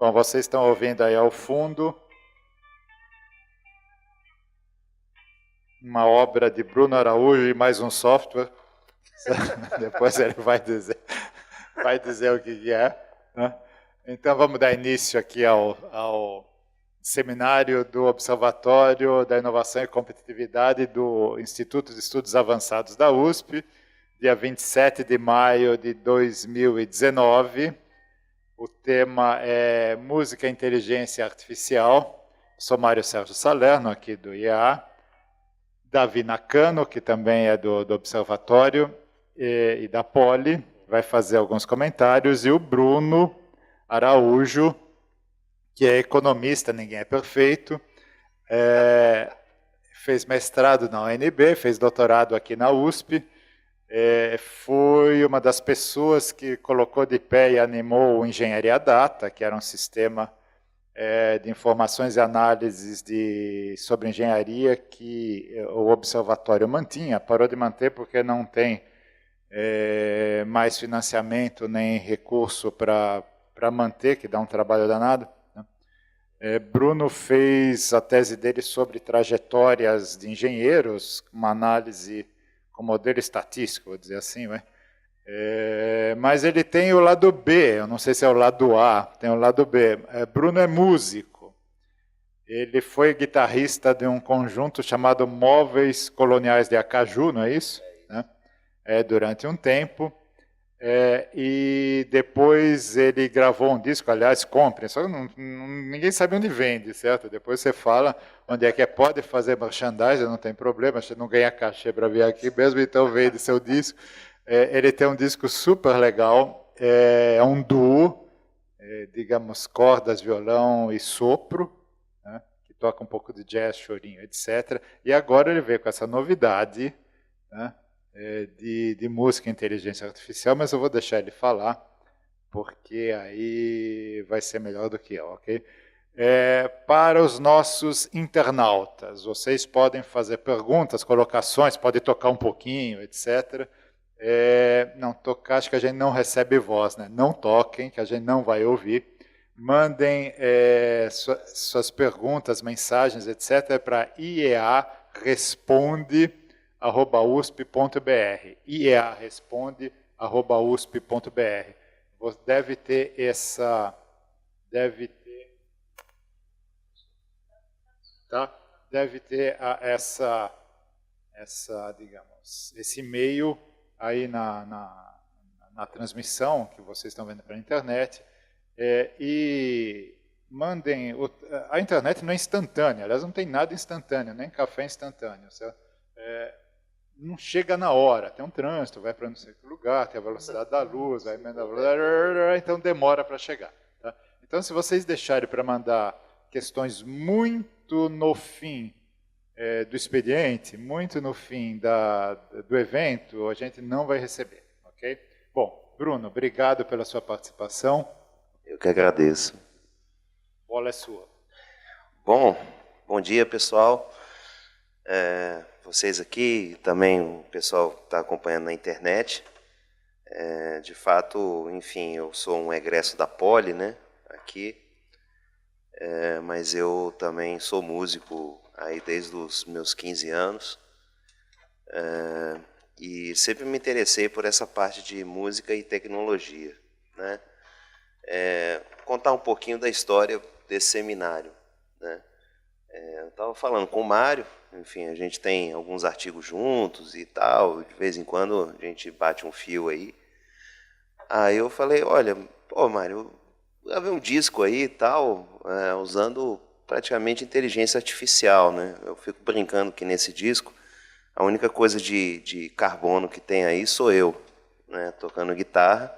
Bom, vocês estão ouvindo aí ao fundo uma obra de Bruno Araújo e mais um software. Depois ele vai dizer o que é. Né? Então vamos dar início aqui ao seminário do Observatório da Inovação e Competitividade do Instituto de Estudos Avançados da USP, dia 27 de maio de 2019. O tema é Música e Inteligência Artificial. Sou Mário Sérgio Salerno, aqui do IEA. Davi Nakano, que também é do Observatório e da Poli, vai fazer alguns comentários. E o Bruno Araújo, que é economista, ninguém é perfeito, fez mestrado na UNB, fez doutorado aqui na USP, foi uma das pessoas que colocou de pé e animou o Engenharia Data, que era um sistema de informações e análises sobre engenharia que o Observatório mantinha, parou de manter porque não tem mais financiamento nem recurso para manter, que dá um trabalho danado. Bruno fez a tese dele sobre trajetórias de engenheiros, uma análise com modelo estatístico, vou dizer assim, mas ele tem o lado B, eu não sei se é o lado A, tem o lado B. Bruno é músico, ele foi guitarrista de um conjunto chamado Móveis Coloniais de Acaju, não é isso? Durante um tempo, e depois ele gravou um disco, aliás, comprem, só que ninguém sabe onde vende, certo? Depois você fala onde é que pode fazer merchandising, não tem problema, você não ganha cachê para vir aqui mesmo, então vende seu disco. Ele tem um disco super legal, é um duo, digamos, cordas, violão e sopro, né, que toca um pouco de jazz, chorinho, etc. E agora ele veio com essa novidade, né, de música e inteligência artificial, mas eu vou deixar ele falar, porque aí vai ser melhor do que eu, ok? Para os nossos internautas, vocês podem fazer perguntas, colocações, podem tocar um pouquinho, etc., não tocar, acho que a gente não recebe voz, né? Não toquem, que a gente não vai ouvir. Mandem suas perguntas, mensagens, etc., para iearesponde@usp.br. iearesponde@usp.br. Deve ter digamos, esse e-mail aí na transmissão que vocês estão vendo pela internet, e mandem, a internet não é instantânea, aliás não tem nada instantâneo, nem café instantâneo, certo? Não chega na hora, tem um trânsito, vai para não sei que lugar, tem a velocidade da luz, então demora para chegar. Tá? Então se vocês deixarem para mandar questões muito no fim do expediente, muito no fim do evento, a gente não vai receber, ok? Bom, Bruno, obrigado pela sua participação. Eu que agradeço. Bola é sua. Bom dia, pessoal. Vocês aqui, também o pessoal que está acompanhando na internet. De fato, enfim, eu sou um egresso da Poli, né, aqui. Mas eu também sou músico aí desde os meus 15 anos, e sempre me interessei por essa parte de música e tecnologia, né? Contar um pouquinho da história desse seminário, né? Eu estava falando com o Mário, enfim, a gente tem alguns artigos juntos e tal, de vez em quando a gente bate um fio aí. Aí eu falei, olha, pô, Mário, eu gravei um disco aí e tal, usando praticamente inteligência artificial, né? Eu fico brincando que nesse disco a única coisa de carbono que tem aí sou eu, né, tocando guitarra.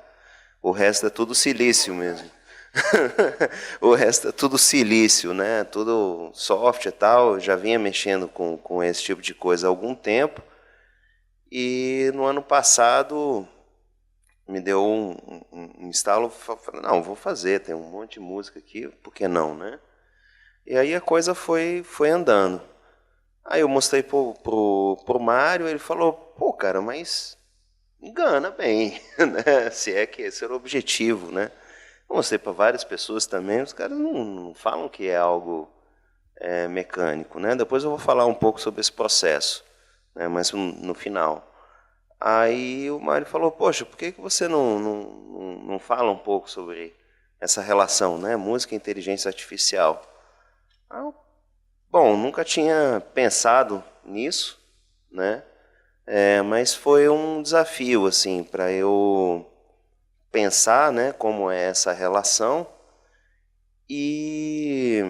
O resto é tudo silício mesmo. O resto é tudo silício, né? Tudo software e tal. Eu já vinha mexendo com esse tipo de coisa há algum tempo. E no ano passado me deu um estalo, falei, não, vou fazer, tem um monte de música aqui, por que não, né? E aí a coisa foi andando. Aí eu mostrei pro Mário, ele falou, pô, cara, mas engana bem, né? Se é que esse era o objetivo, né? Eu mostrei para várias pessoas também, os caras não falam que é algo mecânico, né? Depois eu vou falar um pouco sobre esse processo, né? Mas no final. Aí o Mário falou, poxa, por que você não fala um pouco sobre essa relação, né? Música e inteligência artificial? Bom, nunca tinha pensado nisso, né? Mas foi um desafio, assim, para eu pensar, né, como é essa relação e,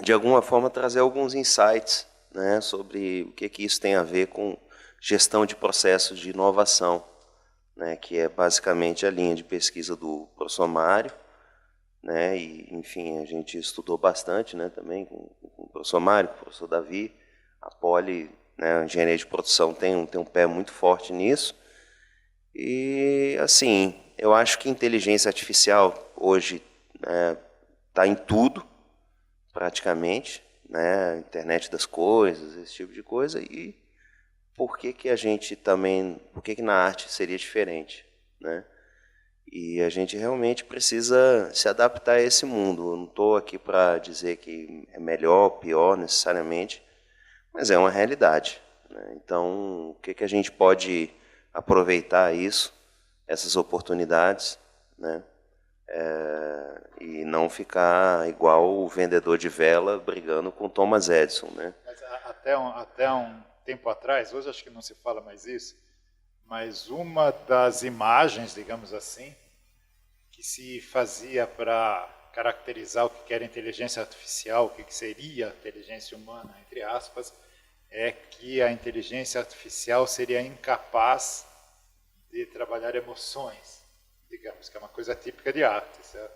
de alguma forma, trazer alguns insights, né, sobre o que isso tem a ver com gestão de processos de inovação, né, que é basicamente a linha de pesquisa do professor Mário, né, e, enfim, a gente estudou bastante, né, também com o professor Mário, com o professor Davi, a Poli, né, a engenharia de produção tem um pé muito forte nisso. E, assim, eu acho que inteligência artificial hoje está em tudo, praticamente, né, internet das coisas, esse tipo de coisa, e por que a gente também, por que na arte seria diferente, né? E a gente realmente precisa se adaptar a esse mundo. Eu não estou aqui para dizer que é melhor, pior, necessariamente, mas é uma realidade, né? Então, o que a gente pode aproveitar isso, essas oportunidades, né? E não ficar igual o vendedor de vela brigando com Thomas Edison, né? Mas até um tempo atrás, hoje acho que não se fala mais isso, mas uma das imagens, digamos assim, que se fazia para caracterizar o que era inteligência artificial, o que seria inteligência humana, entre aspas, é que a inteligência artificial seria incapaz de trabalhar emoções, digamos, que é uma coisa típica de arte, certo?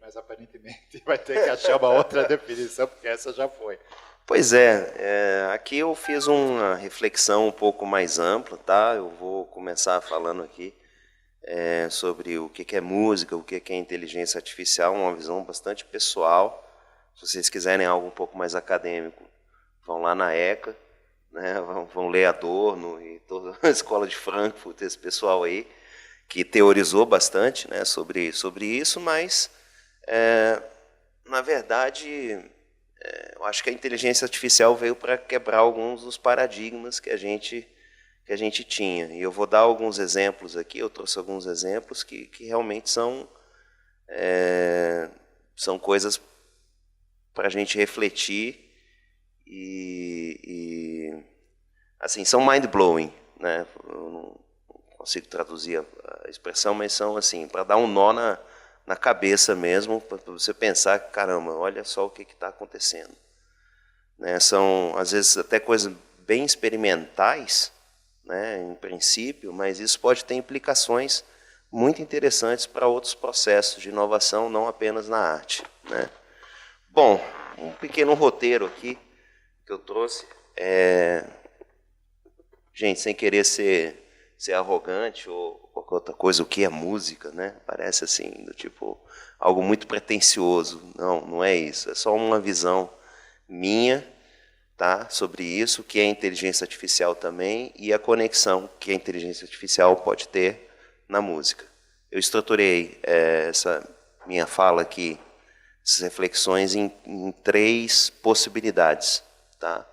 Mas aparentemente vai ter que achar uma outra definição, porque essa já foi. Pois aqui eu fiz uma reflexão um pouco mais ampla, tá? Eu vou começar falando aqui sobre o que é música, o que é inteligência artificial, uma visão bastante pessoal. Se vocês quiserem algo um pouco mais acadêmico, vão lá na ECA, né? Vão ler Adorno e toda a escola de Frankfurt, esse pessoal aí, que teorizou bastante, né, sobre isso, mas, na verdade, eu acho que a inteligência artificial veio para quebrar alguns dos paradigmas que a gente tinha. E eu vou dar alguns exemplos aqui, eu trouxe alguns exemplos que realmente são coisas para a gente refletir e assim, são mind-blowing, né? Eu não consigo traduzir a expressão, mas são assim, para dar um nó na cabeça mesmo, para você pensar, caramba, olha só o que está acontecendo. Né? São, às vezes, até coisas bem experimentais, né, em princípio, mas isso pode ter implicações muito interessantes para outros processos de inovação, não apenas na arte, né? Bom, um pequeno roteiro aqui que eu trouxe. Gente, sem querer ser arrogante ou qualquer outra coisa, o que é música, né? Parece assim, do tipo, algo muito pretensioso. Não é isso. É só uma visão minha, tá, sobre isso, que é inteligência artificial também, e a conexão que a inteligência artificial pode ter na música. Eu estruturei essa minha fala aqui, essas reflexões, em 3 possibilidades. Tá?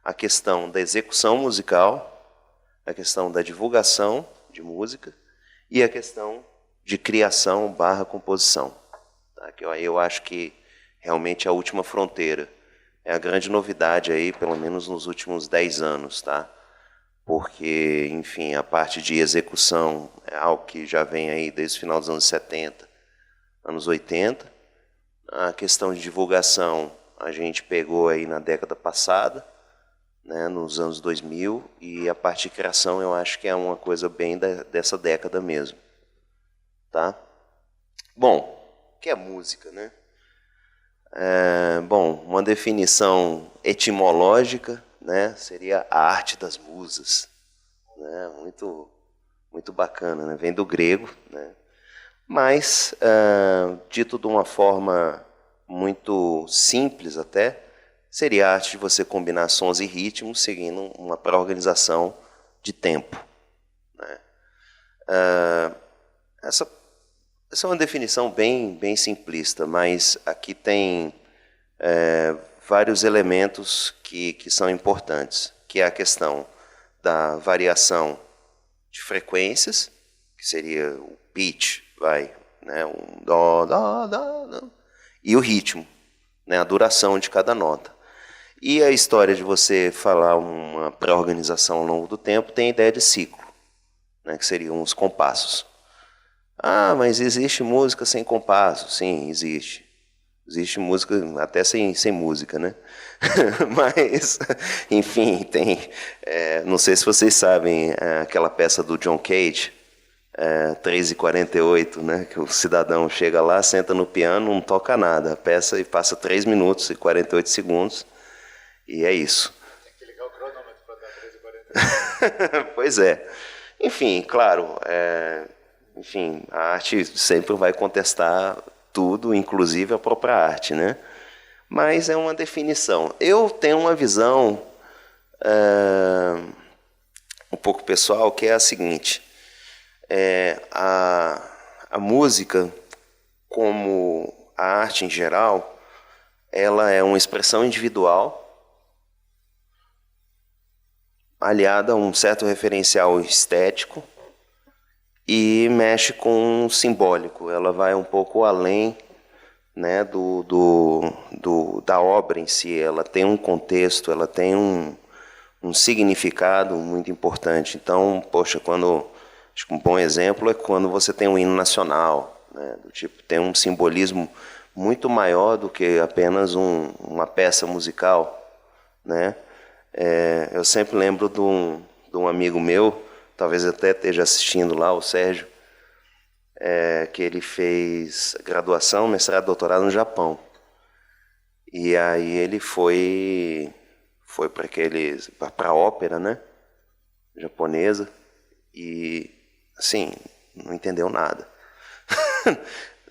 A questão da execução musical, a questão da divulgação de música e a questão de criação / composição. Tá? Que eu acho que realmente é a última fronteira. É a grande novidade aí, pelo menos nos últimos 10 anos, tá? Porque, enfim, a parte de execução é algo que já vem aí desde o final dos anos 70, anos 80. A questão de divulgação a gente pegou aí na década passada, né, nos anos 2000, e a parte de criação eu acho que é uma coisa bem dessa década mesmo. Tá? Bom, o que é música, né? Bom, uma definição etimológica, né, seria a arte das musas. Né, muito bacana, né? Vem do grego, né? Mas, dito de uma forma muito simples até, seria a arte de você combinar sons e ritmos seguindo uma pré-organização de tempo. Né? essa é uma definição bem simplista, mas aqui tem vários elementos que são importantes, que é a questão da variação de frequências, que seria o pitch, né, um dó, dó, dó, dó, e o ritmo, né, a duração de cada nota. E a história de você falar uma pré-organização ao longo do tempo tem a ideia de ciclo, né, que seriam os compassos. Ah, mas existe música sem compasso? Sim, existe. Existe música até sem música, né? Mas, enfim, tem... não sei se vocês sabem aquela peça do John Cage, 3:48, né? Que o cidadão chega lá, senta no piano, não toca nada. A peça e passa 3 minutos e 48 segundos. E é isso. Tem que ligar o cronômetro para dar 3:48. Pois é. Enfim, claro... Enfim, a arte sempre vai contestar tudo, inclusive a própria arte, né? Mas é uma definição. Eu tenho uma visão um pouco pessoal, que é a seguinte. A música, como a arte em geral, ela é uma expressão individual aliada a um certo referencial estético, e mexe com o simbólico. Ela vai um pouco além, né, da obra em si. Ela tem um contexto, ela tem um significado muito importante. Então, poxa, acho que um bom exemplo é quando você tem um hino nacional, né, do tipo, tem um simbolismo muito maior do que apenas uma peça musical, né? Eu sempre lembro de um amigo meu, talvez até esteja assistindo lá, o Sérgio, que ele fez graduação, mestrado, doutorado no Japão. E aí ele foi para a ópera, né, japonesa, e, assim, não entendeu nada.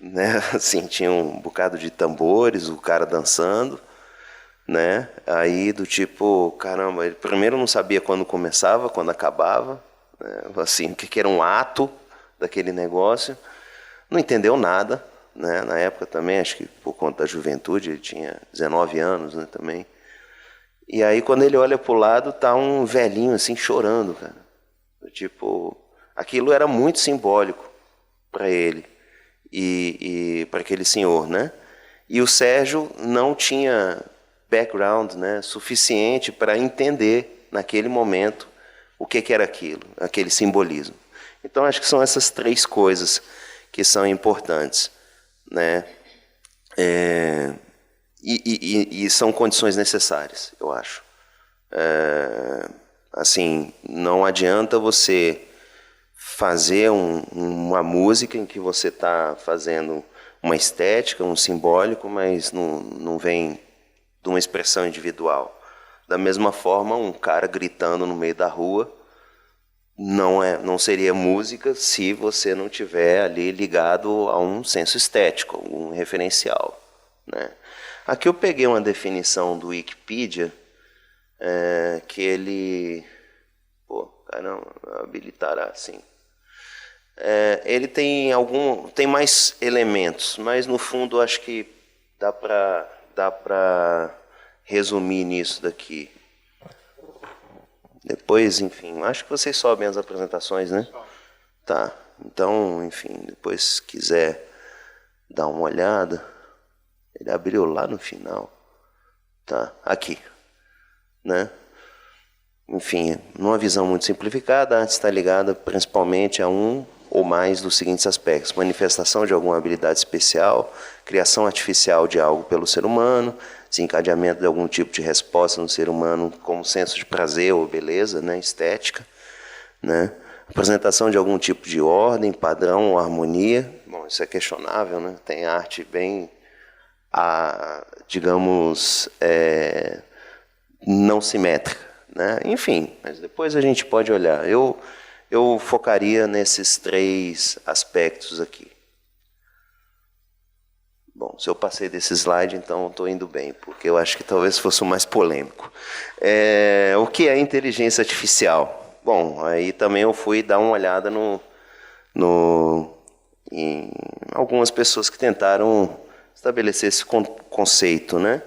Né? Assim, tinha um bocado de tambores, o cara dançando, né? Aí do tipo, caramba, ele primeiro não sabia quando começava, quando acabava, assim, o que era um ato daquele negócio, não entendeu nada, né? Na época também, acho que por conta da juventude, ele tinha 19 anos, né, também. E aí quando ele olha pro lado, tá um velhinho assim chorando, cara. Tipo, aquilo era muito simbólico para ele e para aquele senhor, né? E o Sérgio não tinha background, né, suficiente para entender naquele momento o que era aquilo, aquele simbolismo. Então, acho que são essas 3 coisas que são importantes, né? E são condições necessárias, eu acho. Assim, não adianta você fazer uma música em que você está fazendo uma estética, um simbólico, mas não vem de uma expressão individual. Da mesma forma, um cara gritando no meio da rua não seria música se você não tiver ali ligado a um senso estético, um referencial, né? Aqui eu peguei uma definição do Wikipedia, que ele... caramba, habilitará, sim. Ele tem mais elementos, mas no fundo acho que dá para resumir nisso daqui. Depois, enfim, acho que vocês sobem as apresentações, né? Tá. Então, enfim, depois se quiser dar uma olhada, ele abriu lá no final. Tá, aqui, né? Enfim, numa visão muito simplificada, a arte está ligada principalmente a um ou mais dos seguintes aspectos: manifestação de alguma habilidade especial, criação artificial de algo pelo ser humano, desencadeamento de algum tipo de resposta no ser humano, como senso de prazer ou beleza, né, estética, né? Apresentação de algum tipo de ordem, padrão ou harmonia. Bom, isso é questionável, né? Tem arte bem, digamos, não simétrica, né? Enfim, mas depois a gente pode olhar. Eu focaria nesses 3 aspectos aqui. Bom, se eu passei desse slide, então eu estou indo bem, porque eu acho que talvez fosse o mais polêmico. O que é inteligência artificial? Bom, aí também eu fui dar uma olhada em algumas pessoas que tentaram estabelecer esse conceito, né?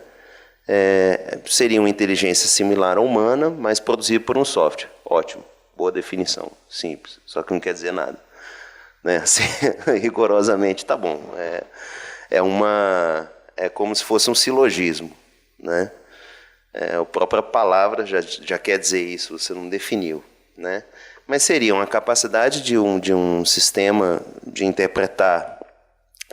Seria uma inteligência similar à humana, mas produzida por um software. Ótimo, boa definição, simples, só que não quer dizer nada, né? Assim, rigorosamente, tá bom. É como se fosse um silogismo, né? A própria palavra já quer dizer isso, você não definiu, né? Mas seria uma capacidade de um sistema de interpretar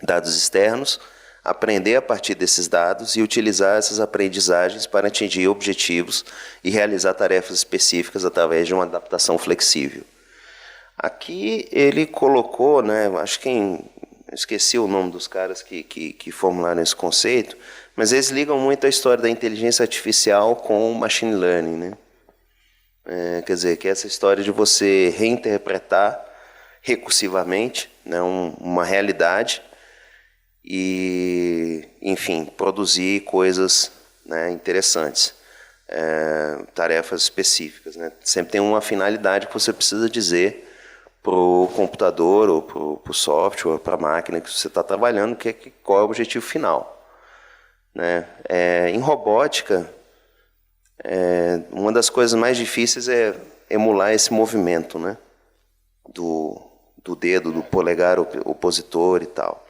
dados externos, aprender a partir desses dados e utilizar essas aprendizagens para atingir objetivos e realizar tarefas específicas através de uma adaptação flexível. Aqui ele colocou, né, acho que esqueci o nome dos caras que formularam esse conceito, mas eles ligam muito a história da inteligência artificial com o machine learning, né? Quer dizer, que é essa história de você reinterpretar recursivamente, né, uma realidade e, enfim, produzir coisas, né, interessantes, tarefas específicas, né? Sempre tem uma finalidade que você precisa dizer para o computador ou para o software, para a máquina que você está trabalhando, qual é o objetivo final, né? Em robótica, uma das coisas mais difíceis é emular esse movimento, né, do dedo, do polegar opositor e tal.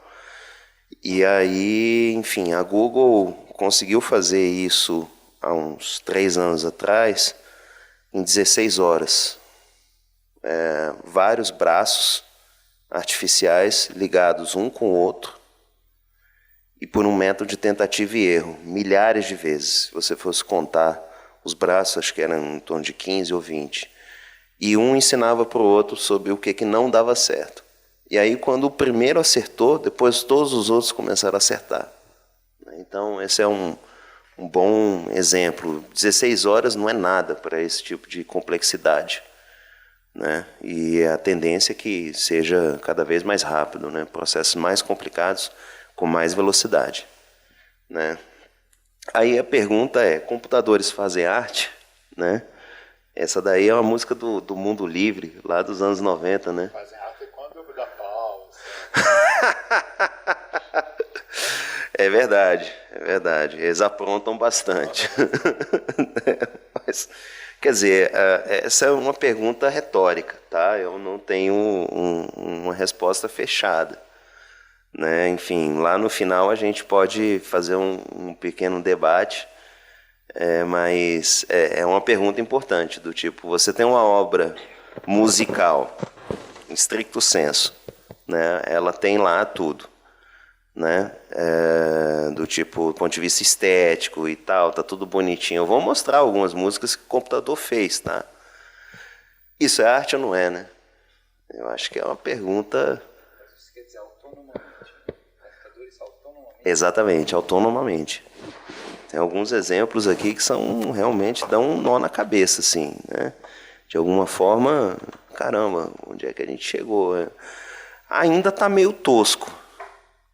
E aí, enfim, a Google conseguiu fazer isso há uns 3 anos atrás, em 16 horas. Vários braços artificiais ligados um com o outro e por um método de tentativa e erro, milhares de vezes. Se você fosse contar os braços, acho que eram em torno de 15 ou 20. E um ensinava para o outro sobre o que não dava certo. E aí, quando o primeiro acertou, depois todos os outros começaram a acertar. Então, esse é um bom exemplo. 16 horas não é nada para esse tipo de complexidade, né? E a tendência é que seja cada vez mais rápido, né? Processos mais complicados com mais velocidade, né? Aí a pergunta é, computadores fazem arte, né? Essa daí é uma música do Mundo Livre, lá dos anos 90, né? Fazem arte quando eu dou pausa. É verdade. Eles aprontam bastante. Mas, quer dizer, essa é uma pergunta retórica, tá? Eu não tenho uma resposta fechada, né? Enfim, lá no final a gente pode fazer um pequeno debate, mas é uma pergunta importante, do tipo, você tem uma obra musical, em stricto senso, né? Ela tem lá tudo, né? Do tipo, do ponto de vista estético e tal, tá tudo bonitinho. Eu vou mostrar algumas músicas que o computador fez, tá? Isso é arte ou não é, né? Eu acho que é uma pergunta... Isso quer dizer autonomamente. Computadores autonomamente. Exatamente, autonomamente. Tem alguns exemplos aqui que são realmente dão um nó na cabeça, assim, né? De alguma forma, caramba, onde é que a gente chegou? Ainda está meio tosco,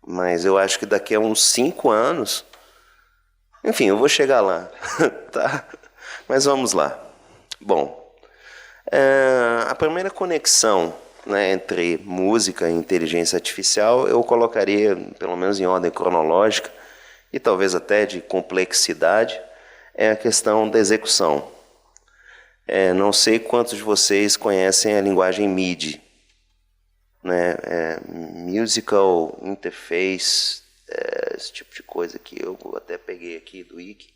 mas eu acho que daqui a uns 5 anos, enfim, eu vou chegar lá, tá? Mas vamos lá. Bom, a primeira conexão, né, entre música e inteligência artificial eu colocaria, pelo menos em ordem cronológica, e talvez até de complexidade, é a questão da execução. Não sei quantos de vocês conhecem a linguagem MIDI, né? Musical Interface, esse tipo de coisa que eu até peguei aqui do Wiki.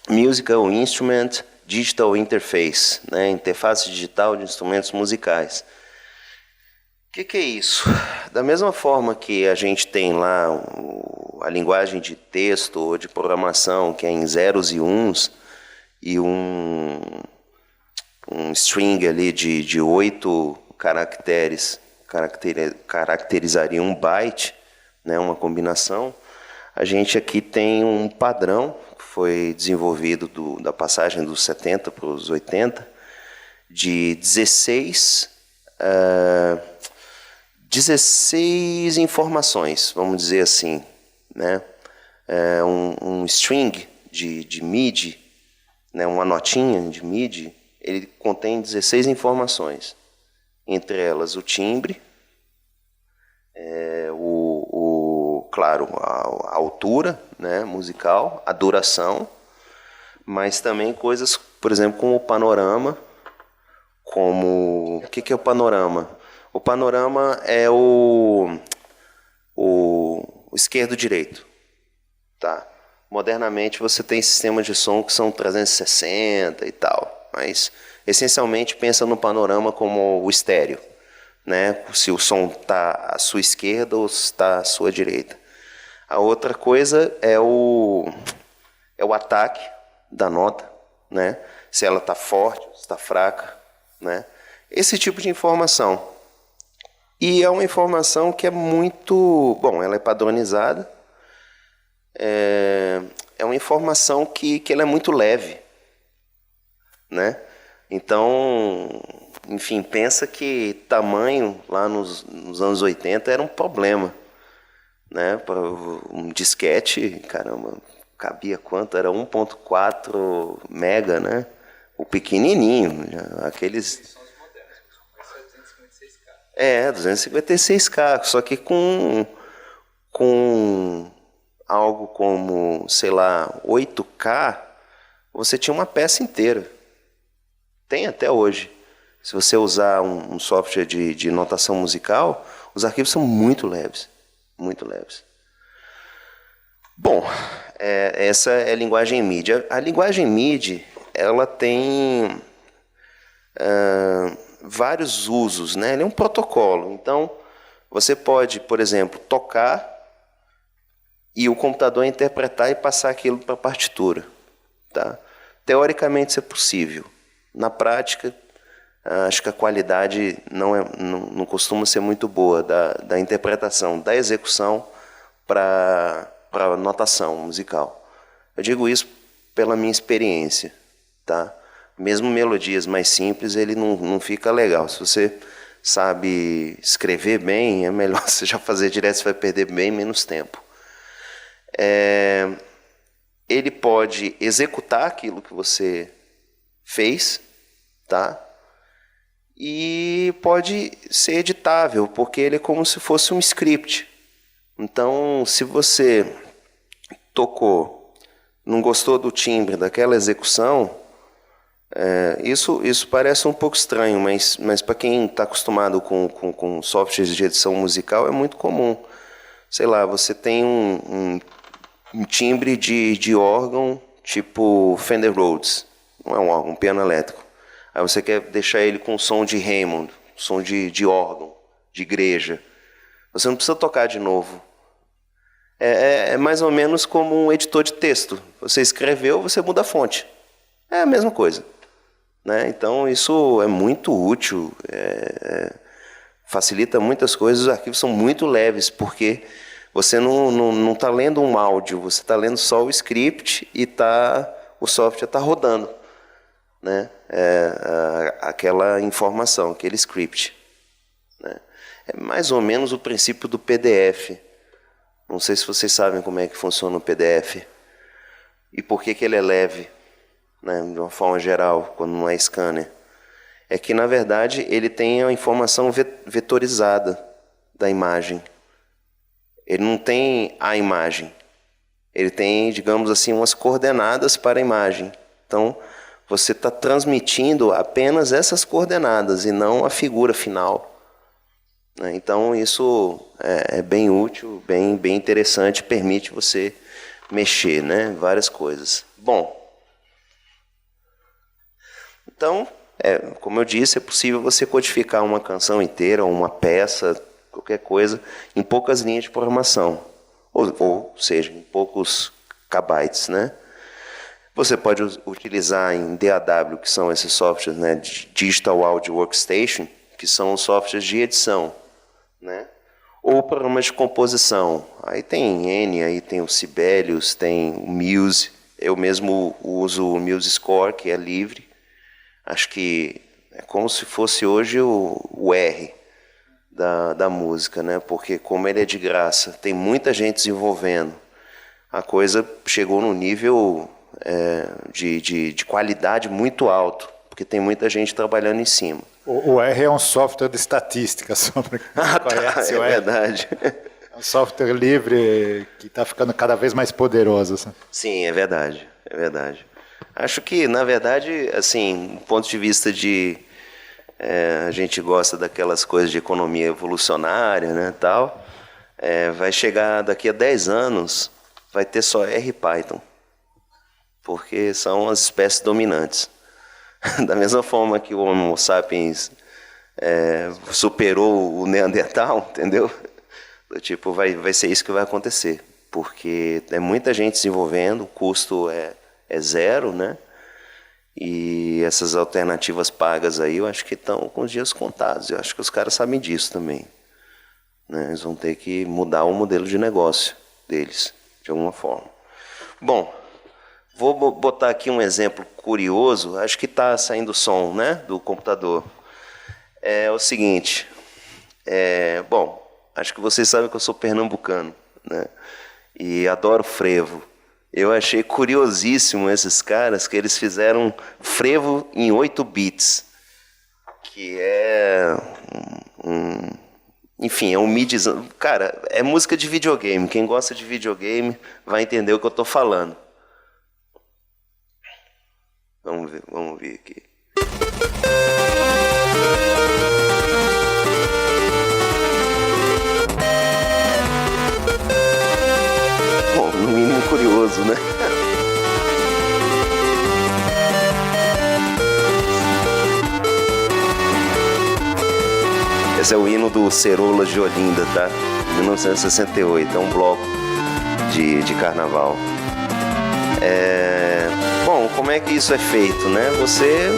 Musical Instrument Digital Interface, né? Interface digital de instrumentos musicais. O que é isso? Da mesma forma que a gente tem lá a linguagem de texto ou de programação, que é em zeros e uns, e um string ali de 8 caracteres caracterizaria um byte, né, uma combinação. A gente aqui tem um padrão que foi desenvolvido da passagem dos 70 para os 80, de 16 informações, vamos dizer assim, né? Um string de MIDI, né? Uma notinha de MIDI, ele contém 16 informações, entre elas o timbre, claro, a altura, né, musical, a duração, mas também coisas, por exemplo, como o panorama, como... O que é o panorama? O panorama é o esquerdo-direito, tá? Modernamente você tem sistemas de som que são 360 e tal, mas essencialmente pensa no panorama como o estéreo, né? Se o som está à sua esquerda ou está à sua direita. A outra coisa é o ataque da nota, né? Se ela está forte, se está fraca, né? Esse tipo de informação. E é uma informação que é muito... Bom, ela é padronizada. É uma informação que ela é muito leve, né? Então, enfim, pensa que tamanho lá nos anos 80 era um problema, né? Para um disquete, caramba, cabia quanto? Era 1.4 mega, né? O pequenininho, aqueles... 256K, só que com algo como, sei lá, 8K, você tinha uma peça inteira. Tem até hoje. Se você usar um software de notação musical, os arquivos são muito leves. Muito leves. Bom, essa é a linguagem MIDI. A linguagem MIDI, ela tem vários usos, né? Ele é um protocolo. Então, você pode, por exemplo, tocar e o computador interpretar e passar aquilo para a partitura. Tá? Teoricamente, isso é possível. Na prática, acho que a qualidade não costuma ser muito boa da interpretação, da execução para a notação musical. Eu digo isso pela minha experiência. Tá? Mesmo melodias mais simples, ele não fica legal. Se você sabe escrever bem, é melhor você já fazer direto, você vai perder bem menos tempo. Ele pode executar aquilo que você fez, tá? E pode ser editável, porque ele é como se fosse um script. Então, se você tocou, não gostou do timbre daquela execução, isso parece um pouco estranho, mas para quem está acostumado com softwares de edição musical é muito comum. Sei lá, você tem um timbre de órgão tipo Fender Rhodes, não é um órgão, um piano elétrico. Aí você quer deixar ele com som de Hammond, som de órgão, de igreja. Você não precisa tocar de novo. É mais ou menos como um editor de texto. Você escreveu, você muda a fonte. É a mesma coisa. Né? Então isso é muito útil, facilita muitas coisas. Os arquivos são muito leves, porque você não está lendo um áudio, você está lendo só o script e o software está rodando, né? Aquela informação, aquele script. Né? É mais ou menos o princípio do PDF. Não sei se vocês sabem como é que funciona o PDF e por que ele é leve, né? De uma forma geral, quando não é scanner. É que, na verdade, ele tem a informação vetorizada da imagem. Ele não tem a imagem. Ele tem, digamos assim, umas coordenadas para a imagem. Então, você está transmitindo apenas essas coordenadas e não a figura final. Então, isso é bem útil, bem interessante, permite você mexer, né? Várias coisas. Bom, então, como eu disse, é possível você codificar uma canção inteira, uma peça, qualquer coisa, em poucas linhas de programação, ou seja, em poucos kbytes, né? Você pode utilizar em DAW, que são esses softwares, né, Digital Audio Workstation, que são os softwares de edição, né? Ou programas de composição. Aí tem N, aí tem o Sibelius, tem o Muse. Eu mesmo uso o Muse Score, que é livre. Acho que é como se fosse hoje o R da música, né? Porque como ele é de graça, tem muita gente desenvolvendo. A coisa chegou num nível de qualidade muito alto, porque tem muita gente trabalhando em cima. O R é um software de estatística, só para quem conhece o R. Verdade. É Um software livre que está ficando cada vez mais poderoso. Assim. Sim, é verdade, é verdade. Acho que, na verdade, assim, do ponto de vista de... a gente gosta daquelas coisas de economia evolucionária, né, tal. Vai chegar daqui a 10 anos, vai ter só R e Python, porque são as espécies dominantes. Da mesma forma que o Homo sapiens superou o Neandertal, entendeu? Tipo, vai ser isso que vai acontecer, porque é muita gente desenvolvendo, o custo é zero, né? E essas alternativas pagas aí, eu acho que estão com os dias contados. Eu acho que os caras sabem disso também. Né? Eles vão ter que mudar o modelo de negócio deles, de alguma forma. Bom, vou botar aqui um exemplo curioso. Acho que está saindo som, né, do computador. É o seguinte. Bom, acho que vocês sabem que eu sou pernambucano, né? E adoro frevo. Eu achei curiosíssimo esses caras que eles fizeram frevo em 8 bits, que enfim, é um midizão. Cara, é música de videogame. Quem gosta de videogame vai entender o que eu estou falando. Vamos ver aqui. Bom, no mínimo curioso, né? Esse é o hino do Cerolas de Olinda, tá? 1968, é um bloco de carnaval. Bom, como é que isso é feito, né? Você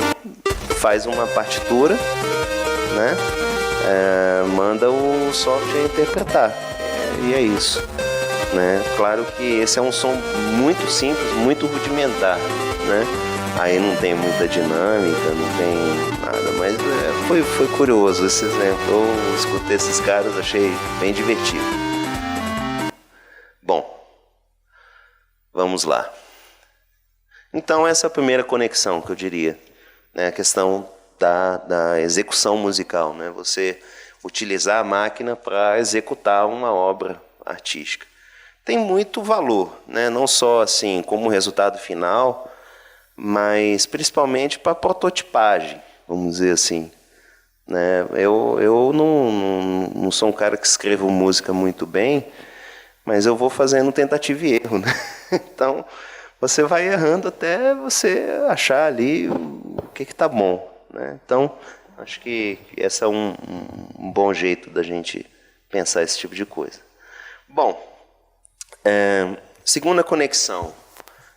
faz uma partitura, né? Manda o software interpretar, e é isso. Né? Claro que esse é um som muito simples, muito rudimentar, né? Aí não tem muita dinâmica, não tem nada, mas foi curioso esse exemplo. Eu escutei esses caras, achei bem divertido. Bom, vamos lá. Então essa é a primeira conexão que eu diria, né? A questão da execução musical, né? Você utilizar a máquina para executar uma obra artística. Tem muito valor, né? Não só assim como resultado final, mas principalmente para prototipagem, vamos dizer assim. Né? Eu não sou um cara que escrevo música muito bem, mas eu vou fazendo tentativa e erro. Né? Então, você vai errando até você achar ali o que está bom. Né? Então, acho que esse é um bom jeito da gente pensar esse tipo de coisa. Bom, segunda conexão,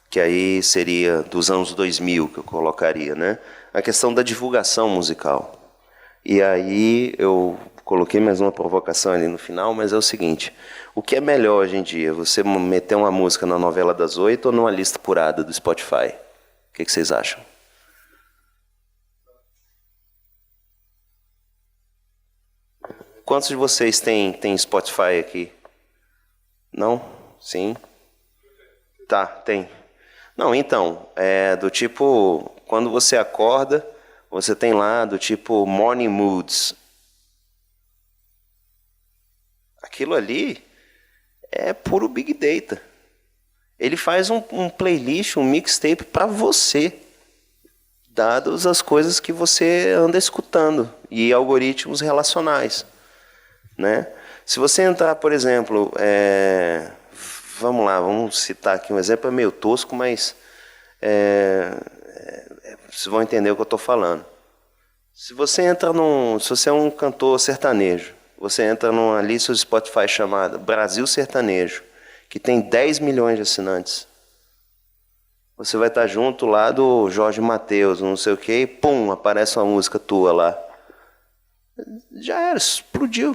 que aí seria dos anos 2000 que eu colocaria, né? A questão da divulgação musical. E aí eu coloquei mais uma provocação ali no final, mas é o seguinte: o que é melhor hoje em dia? Você meter uma música na novela das 8 ou numa lista apurada do Spotify? O que vocês acham? Quantos de vocês têm Spotify aqui? Não? Sim? Tá, tem. Não, então, do tipo, quando você acorda, você tem lá do tipo Morning Moods. Aquilo ali é puro Big Data. Ele faz um playlist, um mixtape para você, dadas as coisas que você anda escutando e algoritmos relacionais, né? Se você entrar, por exemplo, vamos citar aqui um exemplo, é meio tosco, mas vocês vão entender o que eu estou falando. Se você é um cantor sertanejo, você entra numa lista do Spotify chamada Brasil Sertanejo, que tem 10 milhões de assinantes. Você vai estar junto lá do Jorge Mateus, não sei o quê, e pum, aparece uma música tua lá. Já era, explodiu.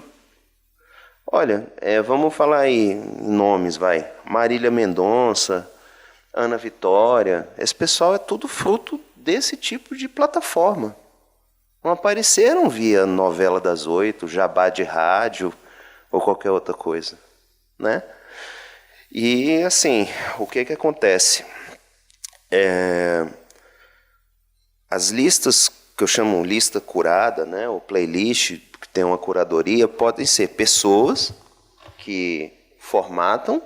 Olha, vamos falar aí em nomes, vai. Marília Mendonça, Ana Vitória. Esse pessoal é tudo fruto desse tipo de plataforma. Não apareceram via novela das 8, jabá de rádio ou qualquer outra coisa, né? E assim, o que acontece? As listas que eu chamo lista curada, né, ou playlist que tem uma curadoria, podem ser pessoas que formatam,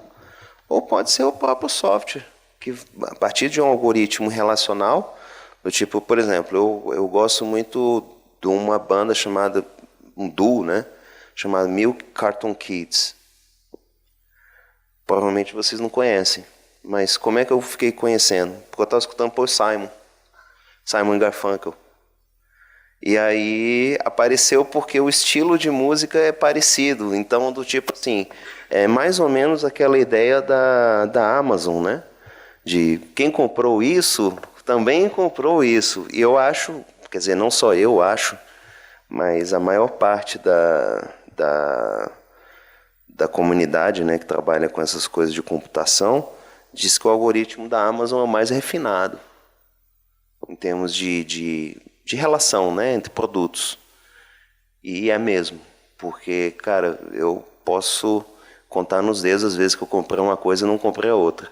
ou pode ser o próprio software, que a partir de um algoritmo relacional, do tipo, por exemplo, eu gosto muito de uma banda chamada, um duo, né, chamado Milk Carton Kids. Provavelmente vocês não conhecem, mas como é que eu fiquei conhecendo? Porque eu estava escutando por Simon Garfunkel. E aí apareceu porque o estilo de música é parecido. Então, do tipo assim, é mais ou menos aquela ideia da Amazon, né? De quem comprou isso, também comprou isso. E eu acho, quer dizer, não só eu acho, mas a maior parte da comunidade, né, que trabalha com essas coisas de computação, diz que o algoritmo da Amazon é o mais refinado em termos de relação, né, entre produtos. E é mesmo, porque, cara, eu posso contar nos dedos as vezes que eu comprei uma coisa e não comprei a outra.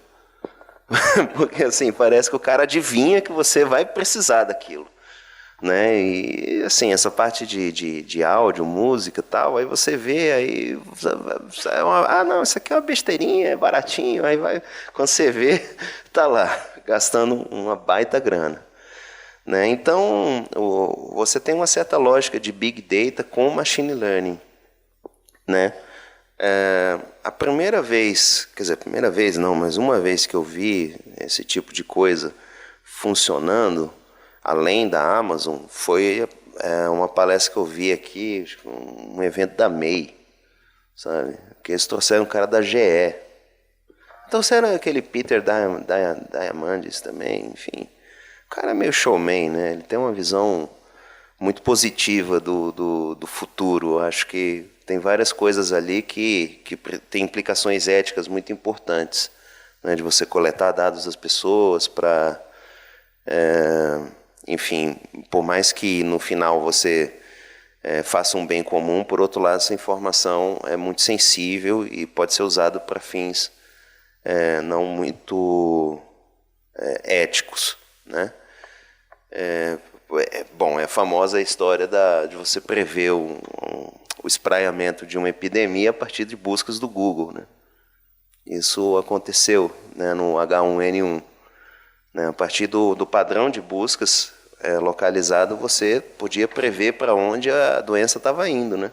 Porque, assim, parece que o cara adivinha que você vai precisar daquilo, né? E, assim, essa parte de áudio, música e tal, aí você vê, aí... não, isso aqui é uma besteirinha, é baratinho, aí vai... Quando você vê, tá lá, gastando uma baita grana. Né? Então, você tem uma certa lógica de Big Data com Machine Learning. Né? A primeira vez, quer dizer, primeira vez não, mas uma vez que eu vi esse tipo de coisa funcionando, além da Amazon, foi uma palestra que eu vi aqui, um evento da MEI, sabe? Que eles trouxeram um cara da GE. Trouxeram aquele Peter Diamandis também, enfim. O cara é meio showman, né? Ele tem uma visão muito positiva do futuro. Eu acho que tem várias coisas ali que tem implicações éticas muito importantes, né? De você coletar dados das pessoas para... enfim, por mais que no final você faça um bem comum, por outro lado, essa informação é muito sensível e pode ser usada para fins não muito éticos, né? Bom, é a famosa história de você prever o espraiamento de uma epidemia a partir de buscas do Google, né? Isso aconteceu, né, no H1N1. Né? A partir do padrão de buscas localizado, você podia prever para onde a doença estava indo, né?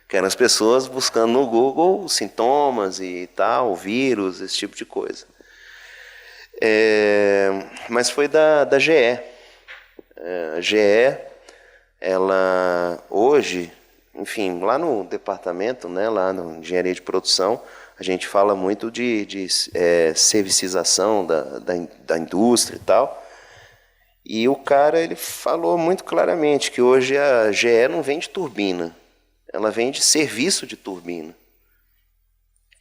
Que eram as pessoas buscando no Google sintomas e tal, vírus, esse tipo de coisa. Mas foi da GE. A GE, ela hoje, enfim, lá no departamento, né, lá na engenharia de produção, a gente fala muito de servicização da indústria e tal. E o cara, ele falou muito claramente que hoje a GE não vende turbina, ela vende serviço de turbina.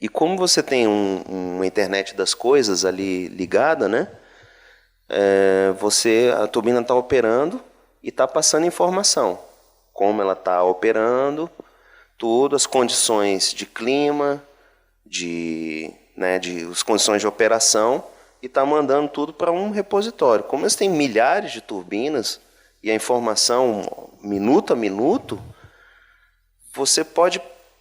E como você tem uma internet das coisas ali ligada, né? A turbina está operando e está passando informação. Como ela está operando, tudo, as condições de clima, as condições de operação, e está mandando tudo para um repositório. Como eles têm milhares de turbinas e a informação minuto a minuto, você pode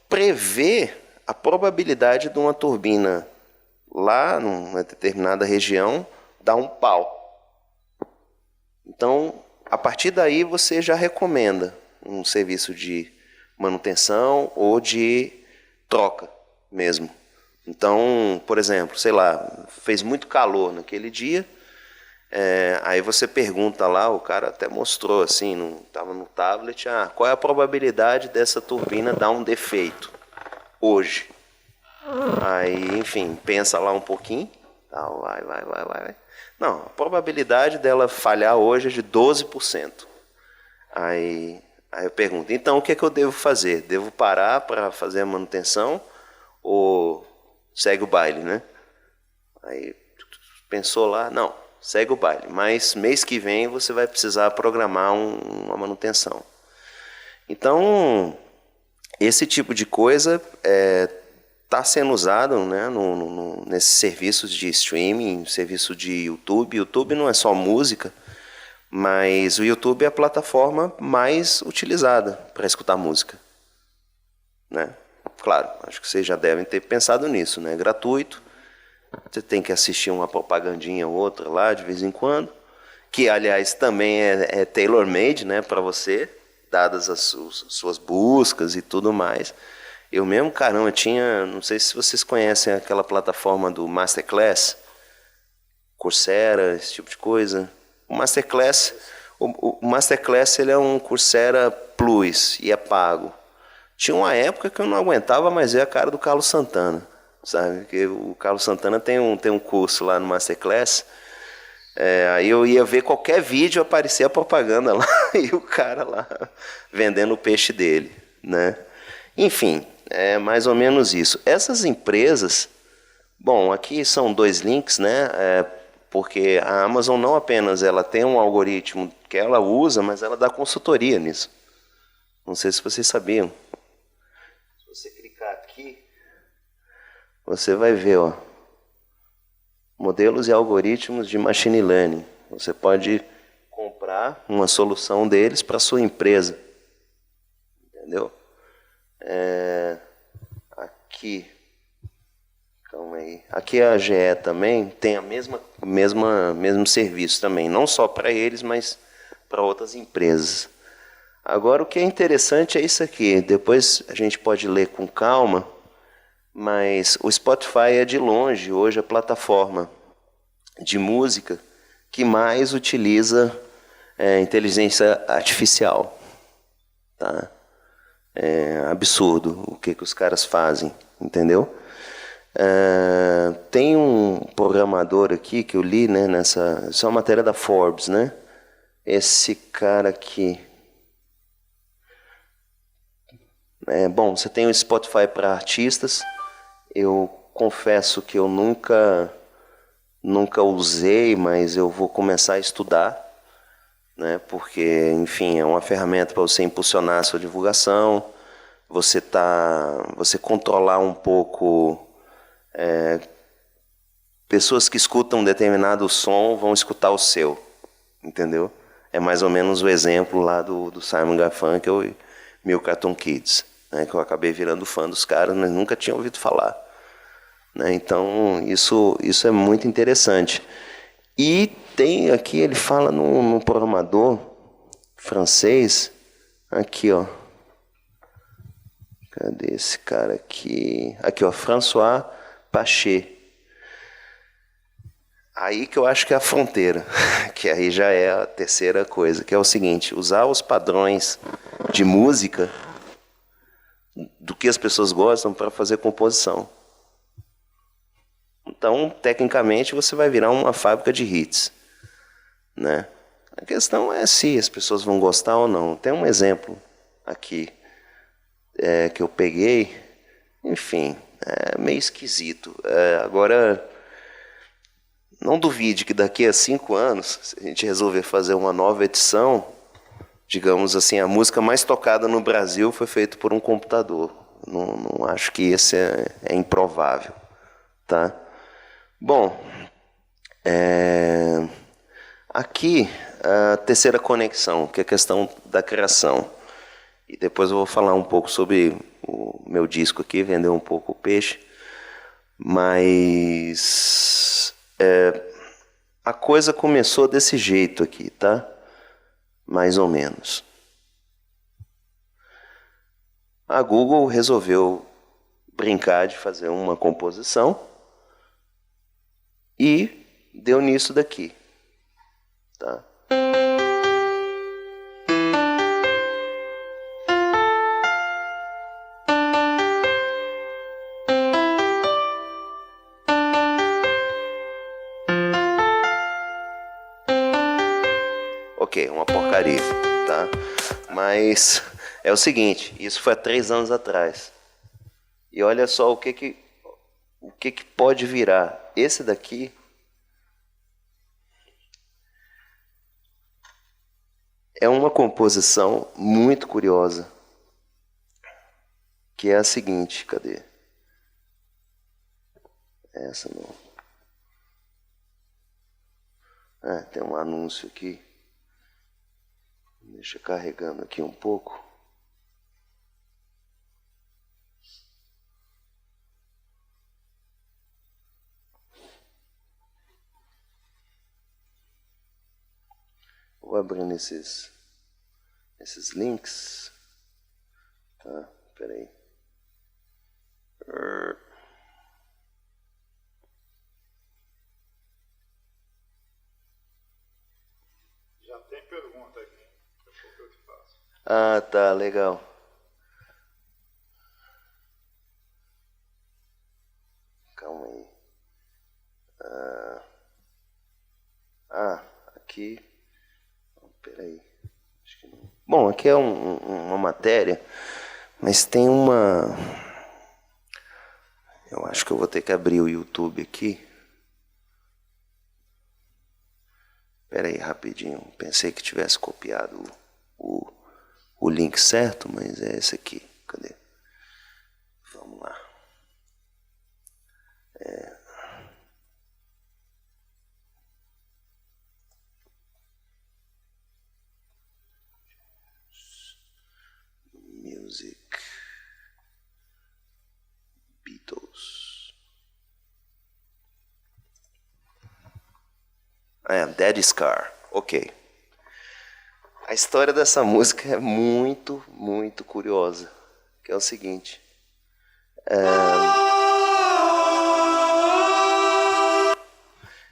prever a probabilidade de uma turbina lá numa determinada região dar um pau. Então, a partir daí você já recomenda um serviço de manutenção ou de troca mesmo. Então, por exemplo, sei lá, fez muito calor naquele dia, aí você pergunta lá, o cara até mostrou assim, estava no tablet, qual é a probabilidade dessa turbina dar um defeito hoje? Aí, enfim, pensa lá um pouquinho, vai. Não, a probabilidade dela falhar hoje é de 12%. Aí eu pergunto, então o que é que eu devo fazer? Devo parar para fazer a manutenção ou segue o baile, né? Aí pensou lá, não, segue o baile, mas mês que vem você vai precisar programar uma manutenção. Então, esse tipo de coisa está sendo usado, né, nesses serviços de streaming, serviço de YouTube. YouTube não é só música, mas o YouTube é a plataforma mais utilizada para escutar música, né? claro, acho que vocês já devem ter pensado nisso, né? É gratuito, você tem que assistir uma propagandinha ou outra lá de vez em quando, que, aliás, também é tailor-made, né, para você, dadas as suas buscas e tudo mais. Eu mesmo, caramba, tinha, não sei se vocês conhecem aquela plataforma do Masterclass, Coursera, esse tipo de coisa. O Masterclass, o Masterclass ele é um Coursera Plus e é pago. Tinha uma época que eu não aguentava mais ver a cara do Carlos Santana, sabe? Porque o Carlos Santana tem um curso lá no Masterclass. Aí eu ia ver qualquer vídeo, aparecia a propaganda lá e o cara lá vendendo o peixe dele, né? Enfim, é mais ou menos isso. Essas empresas, bom, aqui são 2 links, né? Porque a Amazon não apenas ela tem um algoritmo que ela usa, mas ela dá consultoria nisso. Não sei se vocês sabiam. Se você clicar aqui, você vai ver, ó, modelos e algoritmos de machine learning. Você pode comprar uma solução deles para a sua empresa. Entendeu? Aqui, calma aí. Aqui a GE também tem a mesmo serviço também, não só para eles, mas para outras empresas. Agora o que é interessante é isso aqui. Depois a gente pode ler com calma, mas o Spotify é de longe hoje a plataforma de música que mais utiliza inteligência artificial, tá? É absurdo o que os caras fazem, entendeu? Tem um programador aqui que eu li, né, isso é uma matéria da Forbes, né? Esse cara aqui. Bom, você tem o Spotify para artistas. Eu confesso que eu nunca usei, mas eu vou começar a estudar, né? Porque, enfim, é uma ferramenta para você impulsionar a sua divulgação, você controlar um pouco. Pessoas que escutam um determinado som vão escutar o seu, entendeu? É mais ou menos o exemplo lá do Simon Garfunkel e Milk Cartoon Kids, né? Que eu acabei virando fã dos caras, mas nunca tinha ouvido falar. Né? Então, isso é muito interessante. E tem aqui, ele fala num programador francês, aqui, ó. Cadê esse cara aqui? Aqui, ó, François Pachet. Aí que eu acho que é a fronteira, que aí já é a terceira coisa, que é o seguinte: usar os padrões de música do que as pessoas gostam para fazer composição. Então, tecnicamente, você vai virar uma fábrica de hits, né? A questão é se as pessoas vão gostar ou não. Tem um exemplo aqui que eu peguei, enfim, é meio esquisito. Agora, não duvide que daqui a 5 anos, se a gente resolver fazer uma nova edição, digamos assim, a música mais tocada no Brasil foi feita por um computador. Não acho que esse é improvável, tá? Bom, aqui a terceira conexão, que é a questão da criação. E depois eu vou falar um pouco sobre o meu disco aqui, vender um pouco o peixe. Mas a coisa começou desse jeito aqui, tá? Mais ou menos. A Google resolveu brincar de fazer uma composição e deu nisso daqui, tá? Ok, uma porcaria, tá? Mas é o seguinte, isso foi há 3 anos atrás. E olha só o que pode virar. Esse daqui é uma composição muito curiosa, que é a seguinte, cadê? Essa não. Tem um anúncio aqui. Deixa carregando aqui um pouco. Vou abrindo esses links. Tá, peraí. Já tem pergunta aqui. Deixa eu ver o que eu te faço. Ah, tá, legal. Calma aí. Aqui. Peraí. Acho que não. Bom, aqui é uma matéria, mas tem uma. Eu acho que eu vou ter que abrir o YouTube aqui. Peraí, rapidinho. Pensei que tivesse copiado o link certo, mas é esse aqui. Cadê? Vamos lá. Music. Beatles. Dead Scar. Ok. A história dessa música é muito, muito curiosa. Que é o seguinte.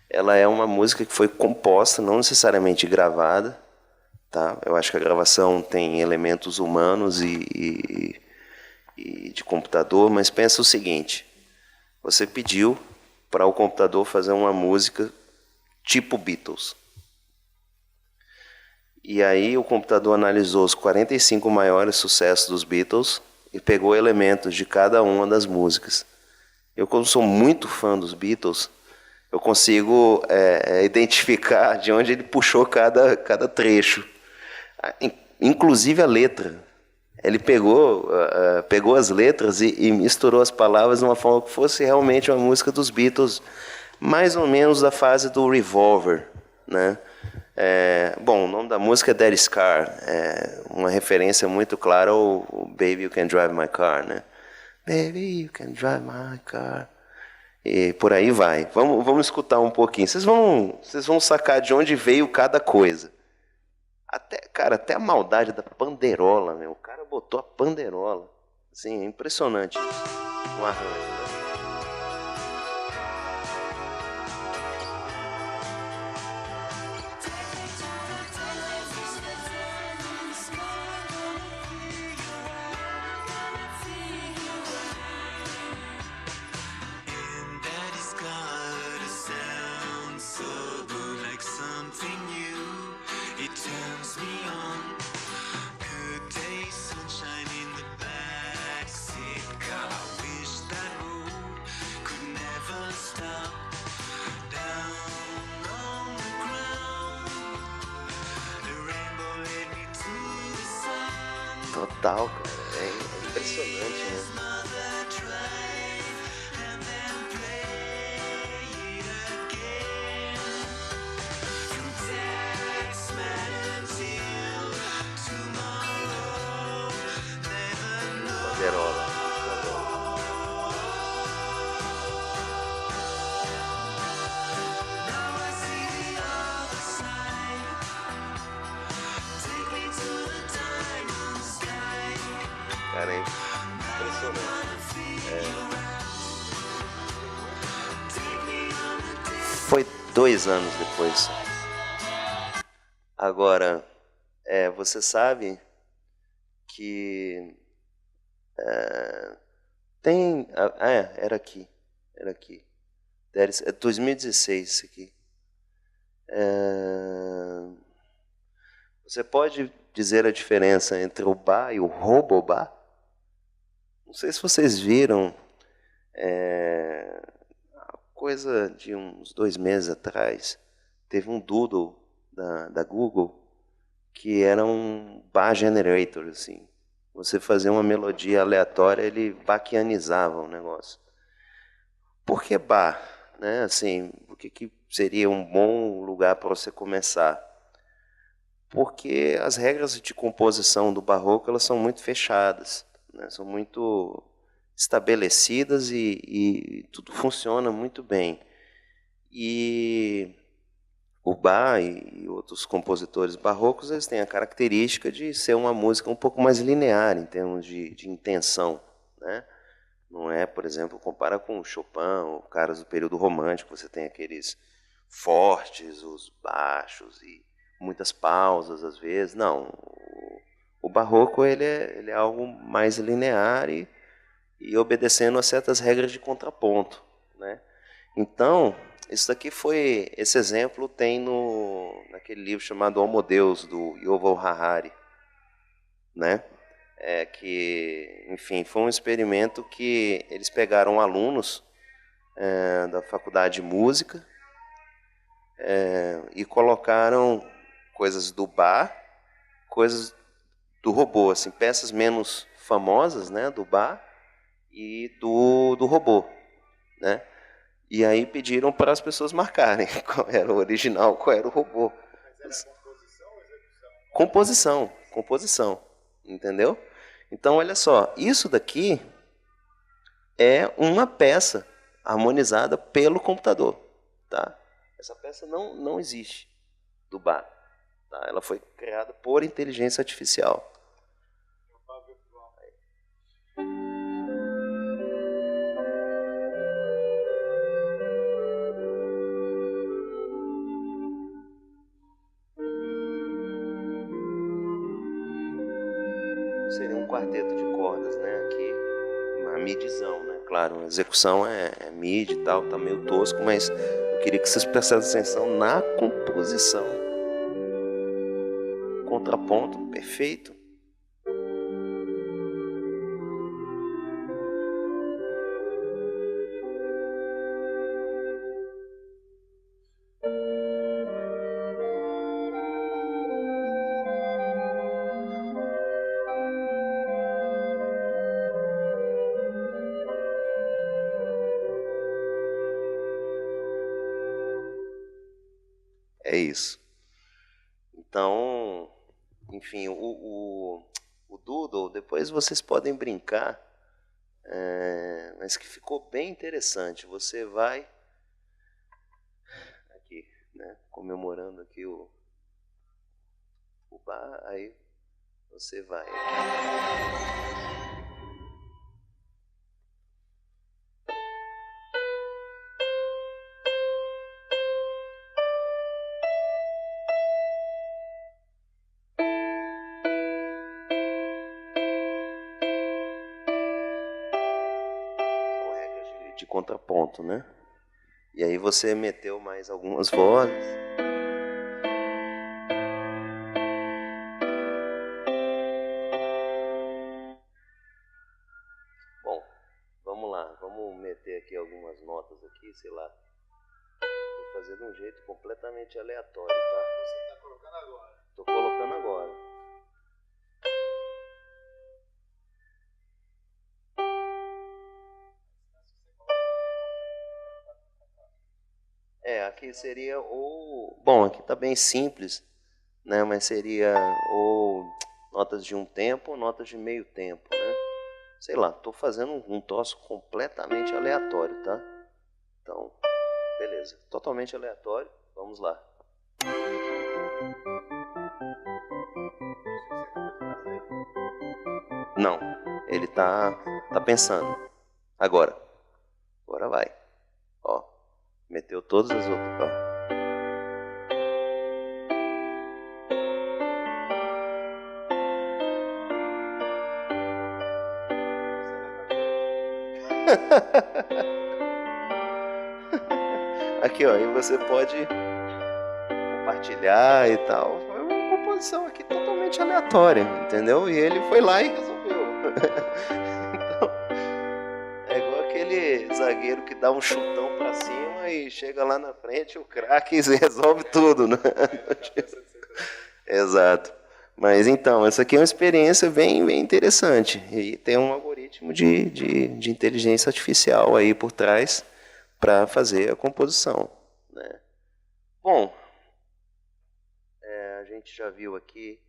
Ela é uma música que foi composta, não necessariamente gravada. Tá? Eu acho que a gravação tem elementos humanos e de computador, mas pensa o seguinte. Você pediu para o computador fazer uma música tipo Beatles. E aí o computador analisou os 45 maiores sucessos dos Beatles e pegou elementos de cada uma das músicas. Eu, como sou muito fã dos Beatles, eu consigo identificar de onde ele puxou cada trecho. Inclusive a letra. Ele pegou as letras e misturou as palavras de uma forma que fosse realmente uma música dos Beatles, mais ou menos da fase do Revolver, né? Bom, o nome da música é Dead Scar, uma referência muito clara ao Baby You Can Drive My Car, né? Baby You Can Drive My Car. E por aí vai. Vamos escutar um pouquinho. Vocês vão sacar de onde veio cada coisa. Até a maldade da panderola, meu. O cara botou a panderola. Assim, é impressionante. Um arranjo, né? Total, cara. É impressionante, né? Banderola. Cara, é impressionante. Foi 2 anos depois. Agora, você sabe que tem... era aqui. 2016 isso aqui. Você pode dizer a diferença entre o bar e o robobar? Não sei se vocês viram, coisa de uns 2 meses atrás, teve um doodle da Google que era um bar generator, assim. Você fazia uma melodia aleatória, ele baquianizava o negócio. Por que bar? Né? Assim, o que seria um bom lugar para você começar? Porque as regras de composição do barroco elas são muito fechadas, né? São muito estabelecidas e tudo funciona muito bem. E o Bach e outros compositores barrocos, eles têm a característica de ser uma música um pouco mais linear em termos de intenção, né? Não é, por exemplo, compara com o Chopin, ou caras do período romântico, você tem aqueles fortes, os baixos e muitas pausas às vezes. Não, o barroco ele é algo mais linear e obedecendo a certas regras de contraponto, né? Então, esse exemplo tem naquele livro chamado Homo Deus, do Yuval Harari, né? Que, enfim, foi um experimento que eles pegaram alunos da faculdade de música e colocaram coisas do Bach, coisas do robô, assim, peças menos famosas, né, do Bach e do robô, né? E aí pediram para as pessoas marcarem qual era o original, qual era o robô. Mas era composição ou execução? Composição, entendeu? Então, olha só, isso daqui é uma peça harmonizada pelo computador, tá? Essa peça não existe do Bach, tá? Ela foi criada por inteligência artificial. Seria um quarteto de cordas, né? Aqui, uma midizão, né? Claro, a execução é mid e tal, tá meio tosco, mas eu queria que vocês prestassem atenção na composição. Contraponto perfeito. É isso. Então, enfim, o Doodle, depois vocês podem brincar, mas que ficou bem interessante. Você vai aqui, né, comemorando aqui o bar, aí você vai aqui. De contraponto, né? E aí você meteu mais algumas vozes. Bom, vamos lá, vamos meter aqui algumas notas aqui, sei lá. Vou fazer de um jeito completamente aleatório, tá? Você está colocando agora. Tô colocando agora. Aqui seria ou... Bom, aqui tá bem simples, né? Mas seria ou notas de um tempo ou notas de meio tempo, né? Sei lá, tô fazendo um troço completamente aleatório, tá? Então, beleza. Totalmente aleatório. Vamos lá. Não, ele tá pensando. Agora vai. Ó, meteu todas as outras, ó. Aqui, ó, e você pode compartilhar e tal. Foi uma composição aqui totalmente aleatória, entendeu? E ele foi lá e resolveu. Então, é igual aquele zagueiro que dá um chutão pra cima e chega lá na frente, o craque resolve tudo, né? Exato. Mas então, essa aqui é uma experiência bem interessante. E tem um algoritmo de inteligência artificial aí por trás para fazer a composição, né? Bom, a gente já viu aqui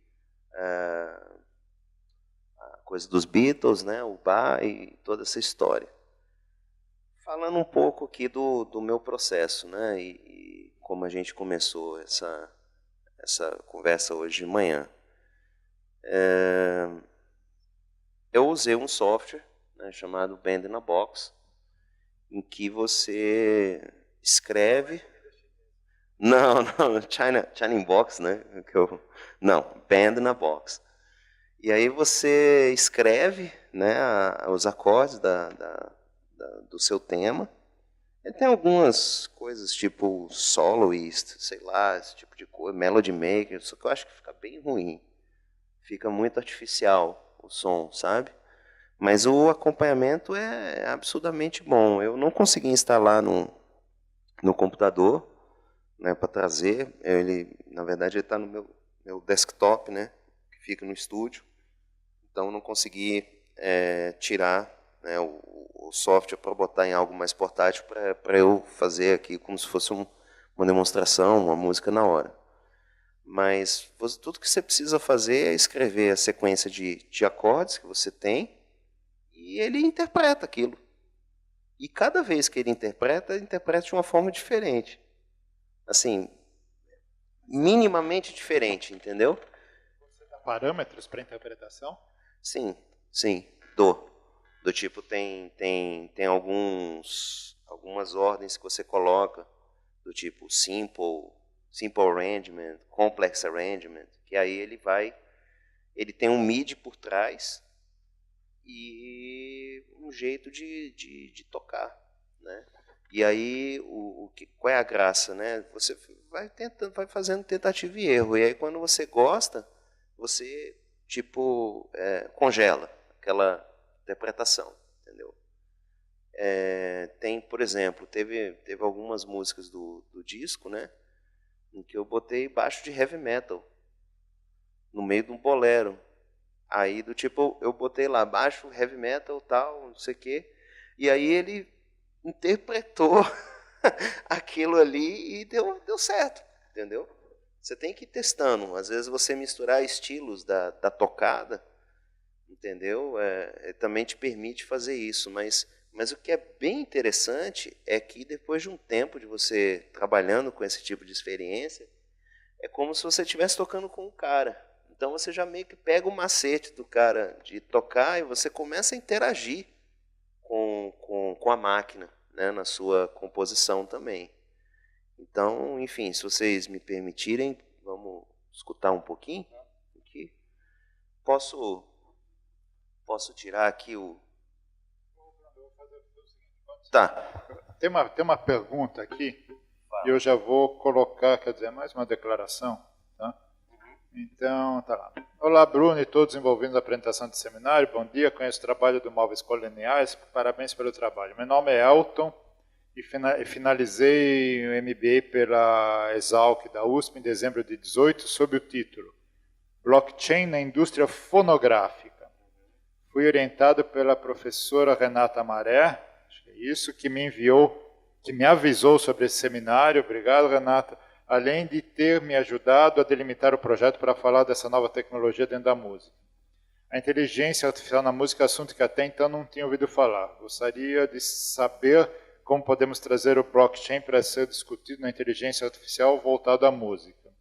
a coisa dos Beatles, né? O Bach e toda essa história. Falando um pouco aqui do meu processo, né? E como a gente começou essa conversa hoje de manhã. Eu usei um software, né, chamado Band in a Box, em que você escreve... Não, China in Box, né? Não, Band in a Box. E aí você escreve, né, os acordes do seu tema. E tem algumas coisas tipo soloist, sei lá, esse tipo de coisa, melody maker, só que eu acho que fica bem ruim. Fica muito artificial o som, sabe? Mas o acompanhamento é absurdamente bom. Eu não consegui instalar no computador, né, para trazer. Ele, na verdade, ele está no meu desktop, né, que fica no estúdio. Então, não consegui tirar, né, o software para botar em algo mais portátil para eu fazer aqui como se fosse uma demonstração, uma música na hora. Mas tudo que você precisa fazer é escrever a sequência de acordes que você tem e ele interpreta aquilo. E cada vez que ele interpreta de uma forma diferente. Assim, minimamente diferente, entendeu? Você dá parâmetros para interpretação? Sim, do tipo, tem algumas ordens que você coloca, do tipo simple arrangement, complex arrangement, que aí ele tem um MIDI por trás e um jeito de tocar, né? E aí, qual é a graça, né? Você vai tentando, vai fazendo tentativa e erro, e aí quando você gosta, você tipo congela aquela interpretação, entendeu? Tem, por exemplo, teve algumas músicas do disco, né, em que eu botei baixo de heavy metal no meio de um bolero. Aí do tipo eu botei lá baixo heavy metal tal, não sei o quê, e aí ele interpretou aquilo ali e deu certo, entendeu? Você tem que ir testando. Às vezes você misturar estilos da tocada, entendeu? Também te permite fazer isso. Mas o que é bem interessante é que depois de um tempo de você trabalhando com esse tipo de experiência, é como se você estivesse tocando com um cara. Então você já meio que pega o macete do cara de tocar e você começa a interagir com a máquina, né, na sua composição também. Então, enfim, se vocês me permitirem, vamos escutar um pouquinho aqui. Posso tirar aqui o... Tá. Tem uma pergunta aqui, e eu já vou colocar, quer dizer, mais uma declaração. Tá? Então, tá lá. Olá, Bruno e todos envolvidos na apresentação do seminário. Bom dia, conheço o trabalho do Móveis Coloniais. Parabéns pelo trabalho. Meu nome é Elton e finalizei o MBA pela Exalc da USP em dezembro de 2018, sob o título Blockchain na Indústria Fonográfica. Fui orientado pela professora Renata Maré, acho que é isso, que me avisou sobre esse seminário. Obrigado, Renata. Além de ter me ajudado a delimitar o projeto para falar dessa nova tecnologia dentro da música. A inteligência artificial na música é assunto que até então não tinha ouvido falar. Gostaria de saber como podemos trazer o blockchain para ser discutido na inteligência artificial voltado à música.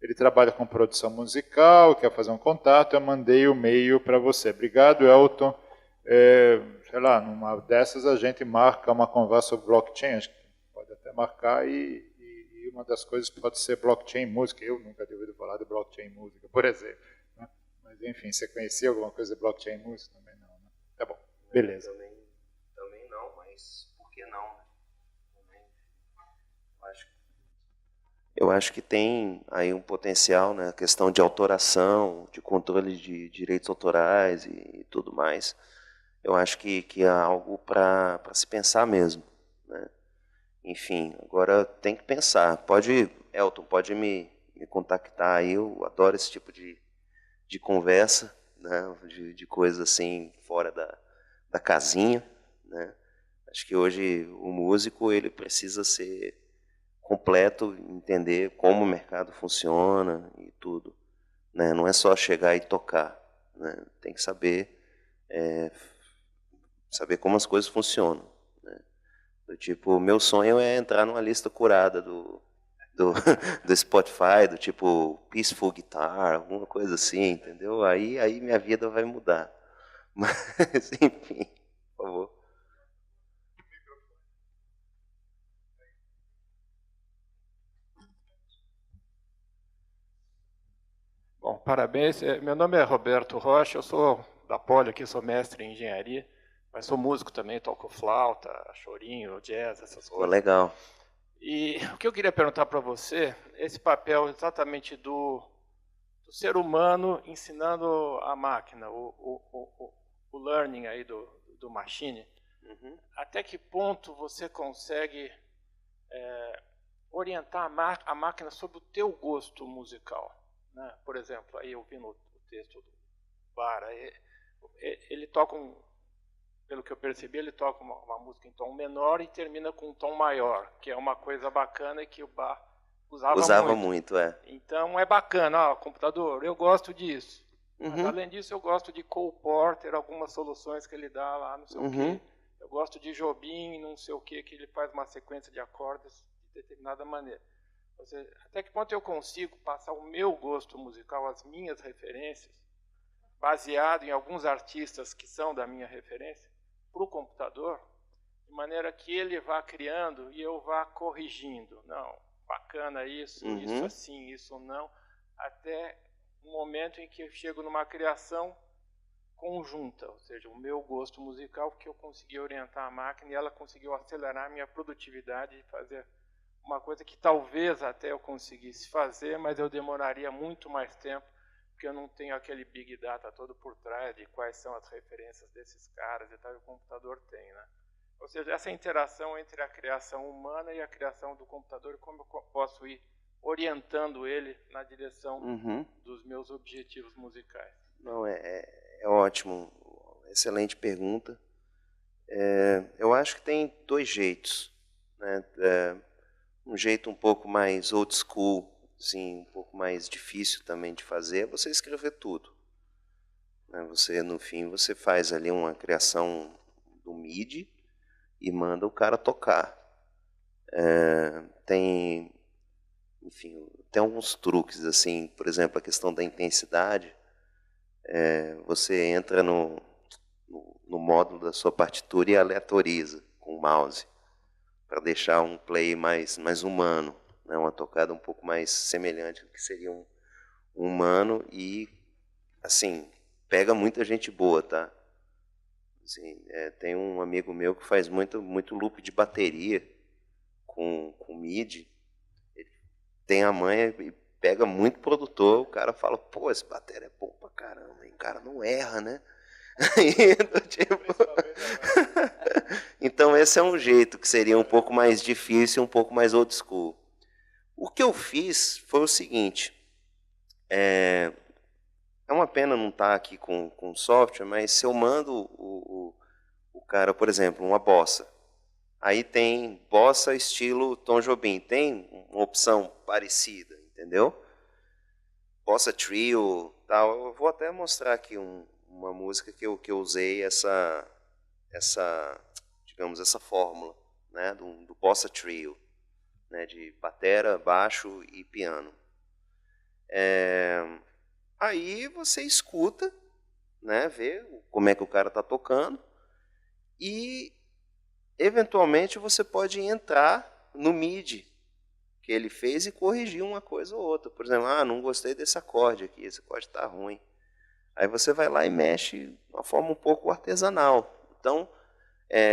Ele trabalha com produção musical, quer fazer um contato, eu mandei o e-mail para você. Obrigado, Elton. Sei lá, numa dessas a gente marca uma conversa sobre blockchain, acho que pode até marcar, e uma das coisas pode ser blockchain música. Eu nunca tinha ouvido falar de blockchain música, por exemplo. Né? Mas, enfim, você conhecia alguma coisa de blockchain música? Também não, né? Tá bom, beleza. Também não, mas por que não? Eu acho que tem aí um potencial, né, questão de autoração, de controle de direitos autorais e tudo mais. Eu acho que é algo para se pensar mesmo, né? Enfim, agora tem que pensar. Elton, pode me contactar aí, eu adoro esse tipo de conversa, né, de coisa assim fora da casinha, né? Acho que hoje o músico ele precisa ser completo, entender como o mercado funciona e tudo, né? Não é só chegar e tocar, né? Tem que saber como as coisas funcionam, né? Do tipo, meu sonho é entrar numa lista curada do do, do Spotify, do tipo Peaceful Guitar, alguma coisa assim, entendeu? Aí minha vida vai mudar. Mas, enfim, por favor. Bom, parabéns. Meu nome é Roberto Rocha, eu sou da Poli aqui, sou mestre em engenharia, mas sou músico também, toco flauta, chorinho, jazz, essas coisas. Legal. E o que eu queria perguntar para você, esse papel exatamente do ser humano ensinando a máquina, o learning aí do machine, até que ponto você consegue orientar a máquina sobre o teu gosto musical? Né? Por exemplo, aí eu vi no texto do Bara, ele toca, pelo que eu percebi, ele toca uma música em tom menor e termina com um tom maior, que é uma coisa bacana e que o Bar usava muito. Então é bacana, computador, eu gosto disso. Mas, além disso, eu gosto de Cole Porter, algumas soluções que ele dá lá, não sei o quê. Eu gosto de Jobim, não sei o quê, que ele faz uma sequência de acordes de determinada maneira. Ou seja, até que ponto eu consigo passar o meu gosto musical, as minhas referências, baseado em alguns artistas que são da minha referência, para o computador, de maneira que ele vá criando e eu vá corrigindo. Não, bacana isso, isso assim, isso não, até um momento em que eu chego numa criação conjunta, ou seja, o meu gosto musical, que eu consegui orientar a máquina e ela conseguiu acelerar a minha produtividade e fazer uma coisa que talvez até eu conseguisse fazer, mas eu demoraria muito mais tempo, porque eu não tenho aquele big data todo por trás de quais são as referências desses caras e tal, e o computador tem, né? Ou seja, essa interação entre a criação humana e a criação do computador, como eu posso ir orientando ele na direção dos meus objetivos musicais? Não, é ótimo, excelente pergunta. Eu acho que tem dois jeitos, né? Um jeito um pouco mais old school, assim, um pouco mais difícil também de fazer, é você escrever tudo. Você, no fim, você faz ali uma criação do MIDI e manda o cara tocar. Tem alguns truques, assim, por exemplo, a questão da intensidade. Você entra no módulo da sua partitura e aleatoriza com o mouse, para deixar um play mais humano, né? Uma tocada um pouco mais semelhante ao que seria um humano e, assim, pega muita gente boa, tá? Assim, tem um amigo meu que faz muito loop de bateria com MIDI, ele tem a manha e pega muito produtor, o cara fala, pô, esse bateria é bom pra caramba, e o cara não erra, né? Então esse é um jeito que seria um pouco mais difícil, um pouco mais old school. O que eu fiz foi o seguinte, é uma pena não estar aqui com software, mas se eu mando o cara, por exemplo, uma bossa, aí tem bossa estilo Tom Jobim, tem uma opção parecida, entendeu? Bossa trio, tal. Eu vou até mostrar aqui uma música que eu usei essa fórmula, né, do Bossa Trio, né, de batera, baixo e piano. Aí você escuta, né, vê como é que o cara está tocando e, eventualmente, você pode entrar no MIDI que ele fez e corrigir uma coisa ou outra. Por exemplo, não gostei desse acorde aqui, esse acorde está ruim. Aí você vai lá e mexe de uma forma um pouco artesanal. Então,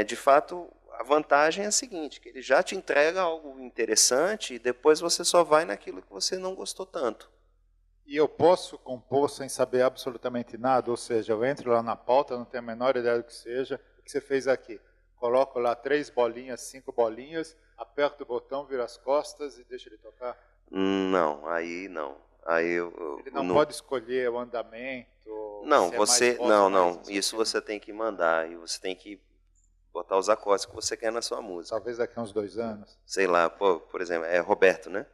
de fato, a vantagem é a seguinte, que ele já te entrega algo interessante e depois você só vai naquilo que você não gostou tanto. E eu posso compor sem saber absolutamente nada, ou seja, eu entro lá na pauta, não tenho a menor ideia do que seja, o que você fez aqui? Coloco lá 3 bolinhas, 5 bolinhas, aperto o botão, viro as costas e deixo ele tocar? Não, aí não. Ele não pode escolher o andamento? Não, não. Isso você tem que mandar e você tem que botar os acordes que você quer na sua música. Talvez daqui a uns 2 anos. Sei lá, por exemplo, é Roberto, né?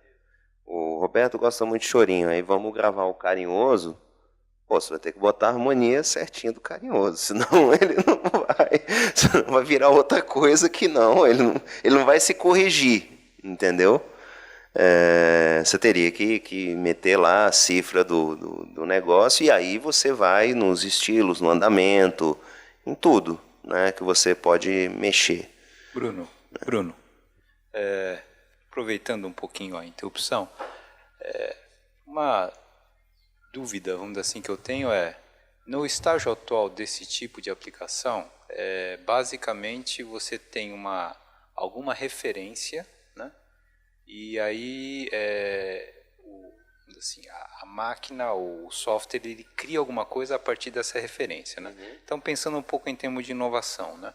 O Roberto gosta muito de chorinho, aí vamos gravar o carinhoso. Você vai ter que botar a harmonia certinha do carinhoso, senão ele não vai virar outra coisa que não, ele não vai se corrigir, entendeu? Você teria que meter lá a cifra do negócio, e aí você vai nos estilos, no andamento, em tudo, né, que você pode mexer. Bruno, aproveitando um pouquinho a interrupção, uma dúvida, vamos dizer assim, que eu tenho no estágio atual desse tipo de aplicação, basicamente você tem alguma referência, né? E aí assim, a máquina ou o software, ele cria alguma coisa a partir dessa referência, né? Então, pensando um pouco em termos de inovação, né?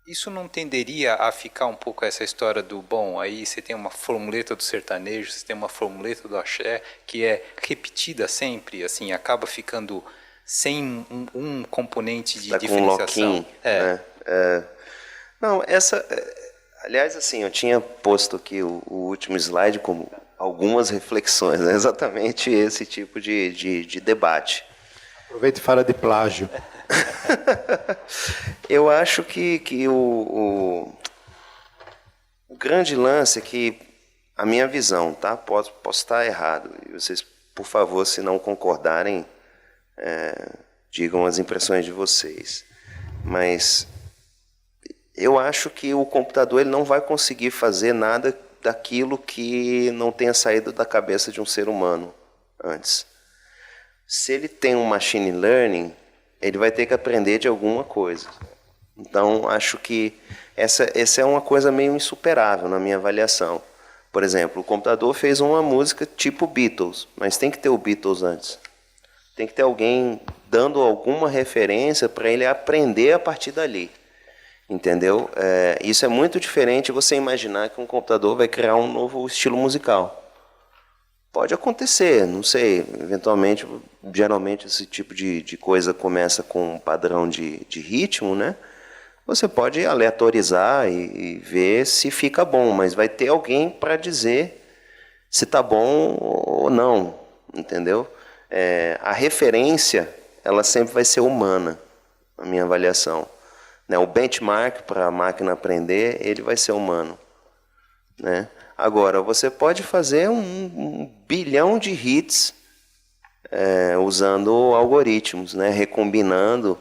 Isso não tenderia a ficar um pouco essa história do, bom, aí você tem uma formuleta do sertanejo, você tem uma formuleta do axé, que é repetida sempre, assim, acaba ficando sem um componente de diferenciação. Um né? Não, aliás, assim, eu tinha posto aqui o último slide como algumas reflexões, né? Exatamente esse tipo de debate. Aproveita e fala de plágio. Eu acho que o grande lance é que, a minha visão, tá? Posso estar errado, e vocês, por favor, se não concordarem, digam as impressões de vocês. Mas eu acho que o computador ele não vai conseguir fazer nada daquilo que não tenha saído da cabeça de um ser humano antes. Se ele tem um machine learning, ele vai ter que aprender de alguma coisa. Então, acho que essa é uma coisa meio insuperável na minha avaliação. Por exemplo, o computador fez uma música tipo Beatles, mas tem que ter o Beatles antes. Tem que ter alguém dando alguma referência para ele aprender a partir dali. Entendeu? Isso é muito diferente de você imaginar que um computador vai criar um novo estilo musical. Pode acontecer, não sei, eventualmente, geralmente esse tipo de coisa começa com um padrão de ritmo, né? Você pode aleatorizar e ver se fica bom, mas vai ter alguém para dizer se está bom ou não, entendeu? A referência, ela sempre vai ser humana, na minha avaliação. O benchmark para a máquina aprender, ele vai ser humano, né? Agora, você pode fazer um bilhão de hits usando algoritmos, né? Recombinando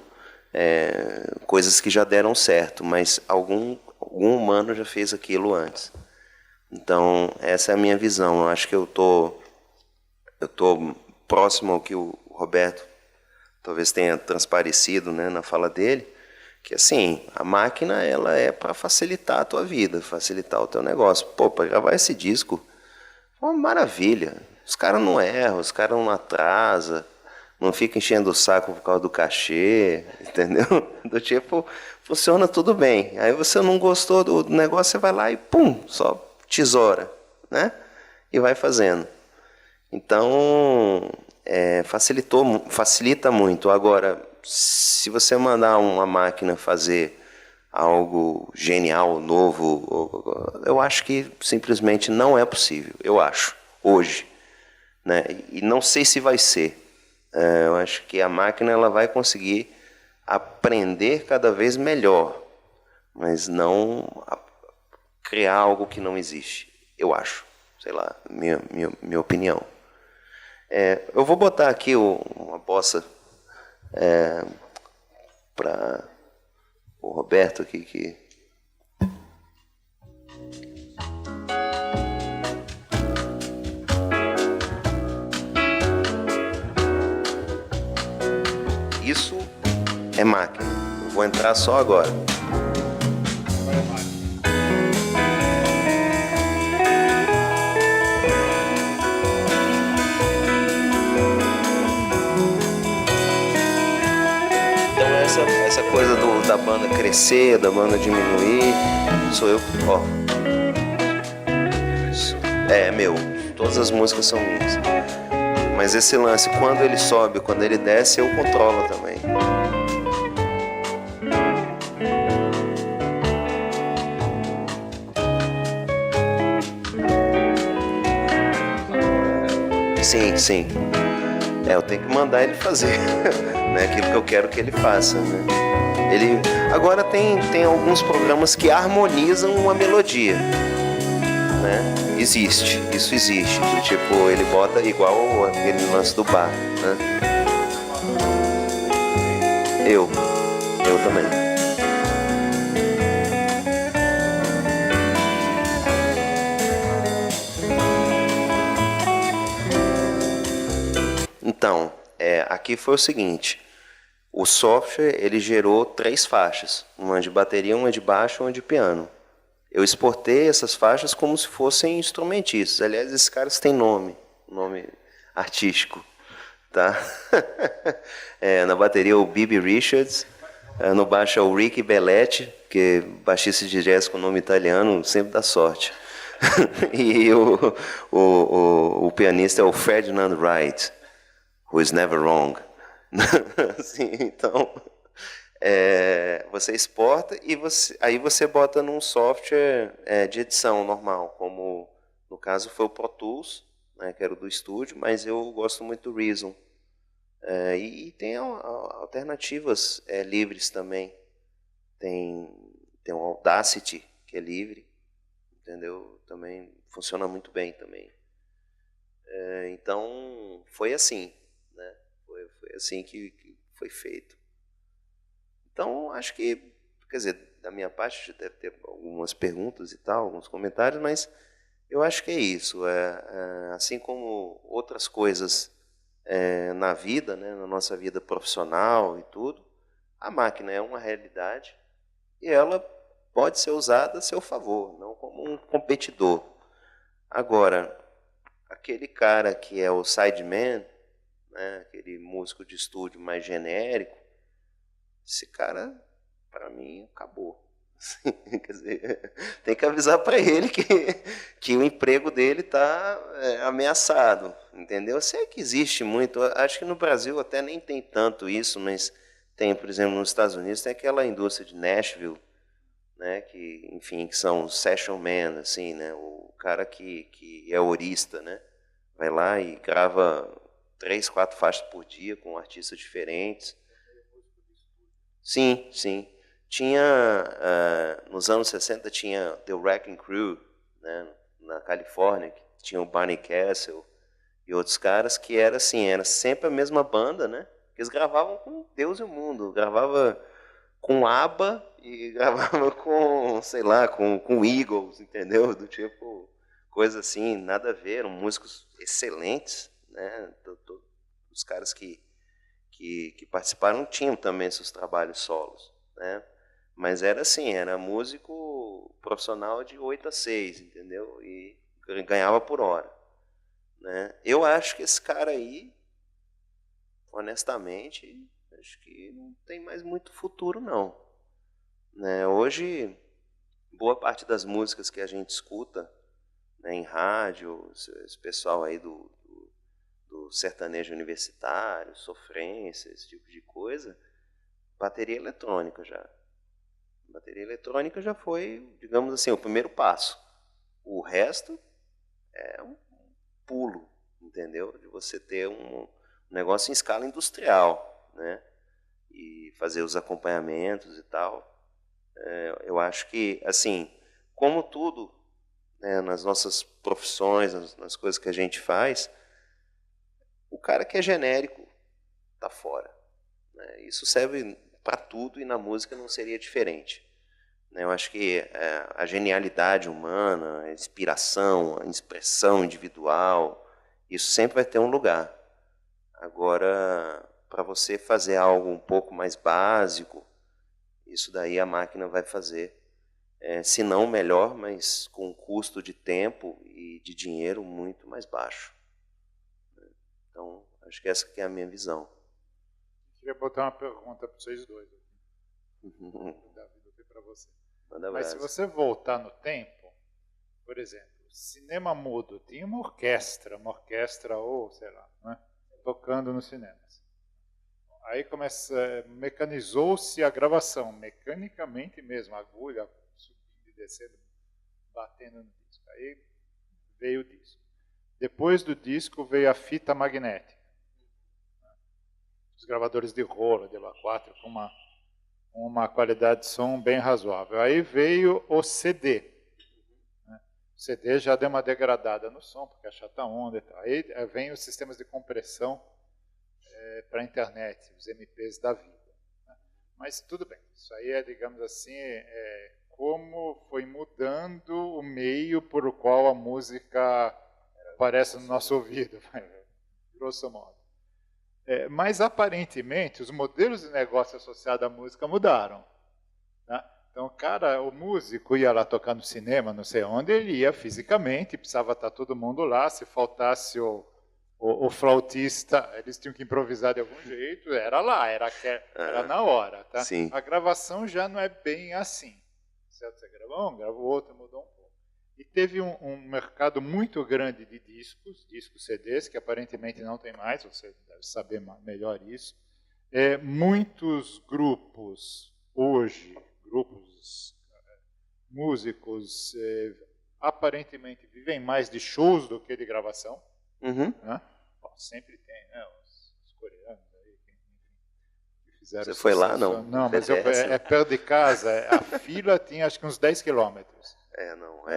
coisas que já deram certo, mas algum humano já fez aquilo antes. Então, essa é a minha visão. Eu acho que eu tô próximo ao que o Roberto talvez tenha transparecido, né, na fala dele, que assim, a máquina ela é para facilitar a tua vida, facilitar o teu negócio. Pô, para gravar esse disco, uma maravilha. Os caras não erram, os caras não atrasam, não ficam enchendo o saco por causa do cachê, entendeu? Do tipo, funciona tudo bem. Aí você não gostou do negócio, você vai lá e pum, só tesoura, né? E vai fazendo. Então, facilita muito. Agora, se você mandar uma máquina fazer algo genial, novo, eu acho que simplesmente não é possível, eu acho, hoje, né? E não sei se vai ser. Eu acho que a máquina ela vai conseguir aprender cada vez melhor, mas não criar algo que não existe, eu acho. Sei lá, minha opinião. Eu vou botar aqui uma bossa para o Roberto aqui que isso é máquina. Eu vou entrar só agora. Essa coisa da banda crescer, da banda diminuir, sou eu, ó. É meu, todas as músicas são minhas. Mas esse lance, quando ele sobe, quando ele desce, eu controlo também. Sim. Eu tenho que mandar ele fazer. Né, aquilo que eu quero que ele faça, né? Agora tem alguns programas que harmonizam uma melodia. né? Existe, isso existe. Do tipo, ele bota igual aquele lance do bar, né? Eu também. Então, aqui foi o seguinte, o software ele gerou 3 faixas, uma de bateria, uma de baixo e uma de piano. Eu exportei essas faixas como se fossem instrumentistas. Aliás, esses caras têm nome artístico, tá? Na bateria o Bibi Richards, no baixo é o Ricky Belletti, que é baixista de jazz com nome italiano, sempre dá sorte. E o pianista é o Ferdinand Wright, who is never wrong. Assim, então, você exporta e aí você bota num software de edição normal, como no caso foi o Pro Tools, né, que era o do estúdio, mas eu gosto muito do Reason. E tem alternativas livres também. Tem o Audacity, que é livre, entendeu? Também funciona muito bem também. Então, foi assim, né? Foi assim que foi feito. Então, acho que, quer dizer, da minha parte deve ter algumas perguntas e tal, alguns comentários, mas eu acho que é isso. Assim como outras coisas na vida, né, na nossa vida profissional e tudo, a máquina é uma realidade e ela pode ser usada a seu favor, não como um competidor. Agora, aquele cara que é o sideman, né, aquele músico de estúdio mais genérico, esse cara, para mim, acabou. Quer dizer, tem que avisar para ele que o emprego dele está ameaçado, entendeu? Sei que existe muito, acho que no Brasil até nem tem tanto isso, mas tem, por exemplo, nos Estados Unidos tem aquela indústria de Nashville, né, que, enfim, que são session men, assim, né, o cara que é horista, né, vai lá e grava 3, 4 faixas por dia com artistas diferentes. Sim, sim. Tinha, nos anos 60, tinha The Wrecking Crew, né, na Califórnia, que tinha o Barney Castle e outros caras, que era assim, era sempre a mesma banda, né? Eles gravavam com Deus e o mundo, gravava com ABBA e gravava com, sei lá, com Eagles, entendeu? Do tipo, coisa assim, nada a ver, eram músicos excelentes, né? Os caras que participaram tinham também seus trabalhos solos, né? Mas era assim, era músico profissional de 8 a 6, entendeu? E ganhava por hora, né? Eu acho que esse cara aí, honestamente, acho que não tem mais muito futuro, não. Né? Hoje, boa parte das músicas que a gente escuta, né, em rádio, esse pessoal aí do sertanejo universitário, sofrência, esse tipo de coisa, bateria eletrônica já. Bateria eletrônica já foi, digamos assim, o primeiro passo. O resto é um pulo, entendeu? De você ter um negócio em escala industrial, né? E fazer os acompanhamentos e tal. Eu acho que, assim, como tudo, né, nas nossas profissões, nas coisas que a gente faz, o cara que é genérico está fora. Né? Isso serve para tudo e na música não seria diferente. Eu acho que a genialidade humana, a inspiração, a expressão individual, isso sempre vai ter um lugar. Agora, para você fazer algo um pouco mais básico, isso daí a máquina vai fazer. Se não melhor, mas com um custo de tempo e de dinheiro muito mais baixo. Então, acho que essa que é a minha visão. Eu queria botar uma pergunta para vocês dois. Davi, vou ter para você. Mas se você voltar no tempo, por exemplo, cinema mudo, tinha uma orquestra ou, sei lá, né, tocando nos cinemas. Aí mecanizou-se a gravação, mecanicamente mesmo, a agulha subindo e descendo, batendo no disco. Aí veio o disco. Depois do disco veio a fita magnética. Os gravadores de rolo, de LA4, com uma qualidade de som bem razoável. Aí veio o CD. Né? O CD já deu uma degradada no som, porque é chata onda e tal. Aí vem os sistemas de compressão para a internet, os MPs da vida. Né? Mas tudo bem, isso aí é, digamos assim, como foi mudando o meio por o qual a música aparece no nosso ouvido, grosso modo. Mas, aparentemente, os modelos de negócio associados à música mudaram. Né? Então, o músico ia lá tocar no cinema, não sei onde, ele ia fisicamente, precisava estar todo mundo lá, se faltasse o flautista, eles tinham que improvisar de algum jeito, era lá, era na hora. Tá? A gravação já não é bem assim. Certo? Você gravou um, gravou outro, mudou um pouco. E teve um mercado muito grande de discos CDs, que aparentemente não tem mais, você deve saber melhor isso. Muitos grupos, hoje, músicos, aparentemente vivem mais de shows do que de gravação. Uhum. Né? Bom, sempre tem, né? Os coreanos aí que fizeram Você foi lá, não? Não, mas é perto de casa. A fila tinha acho que uns 10 quilômetros.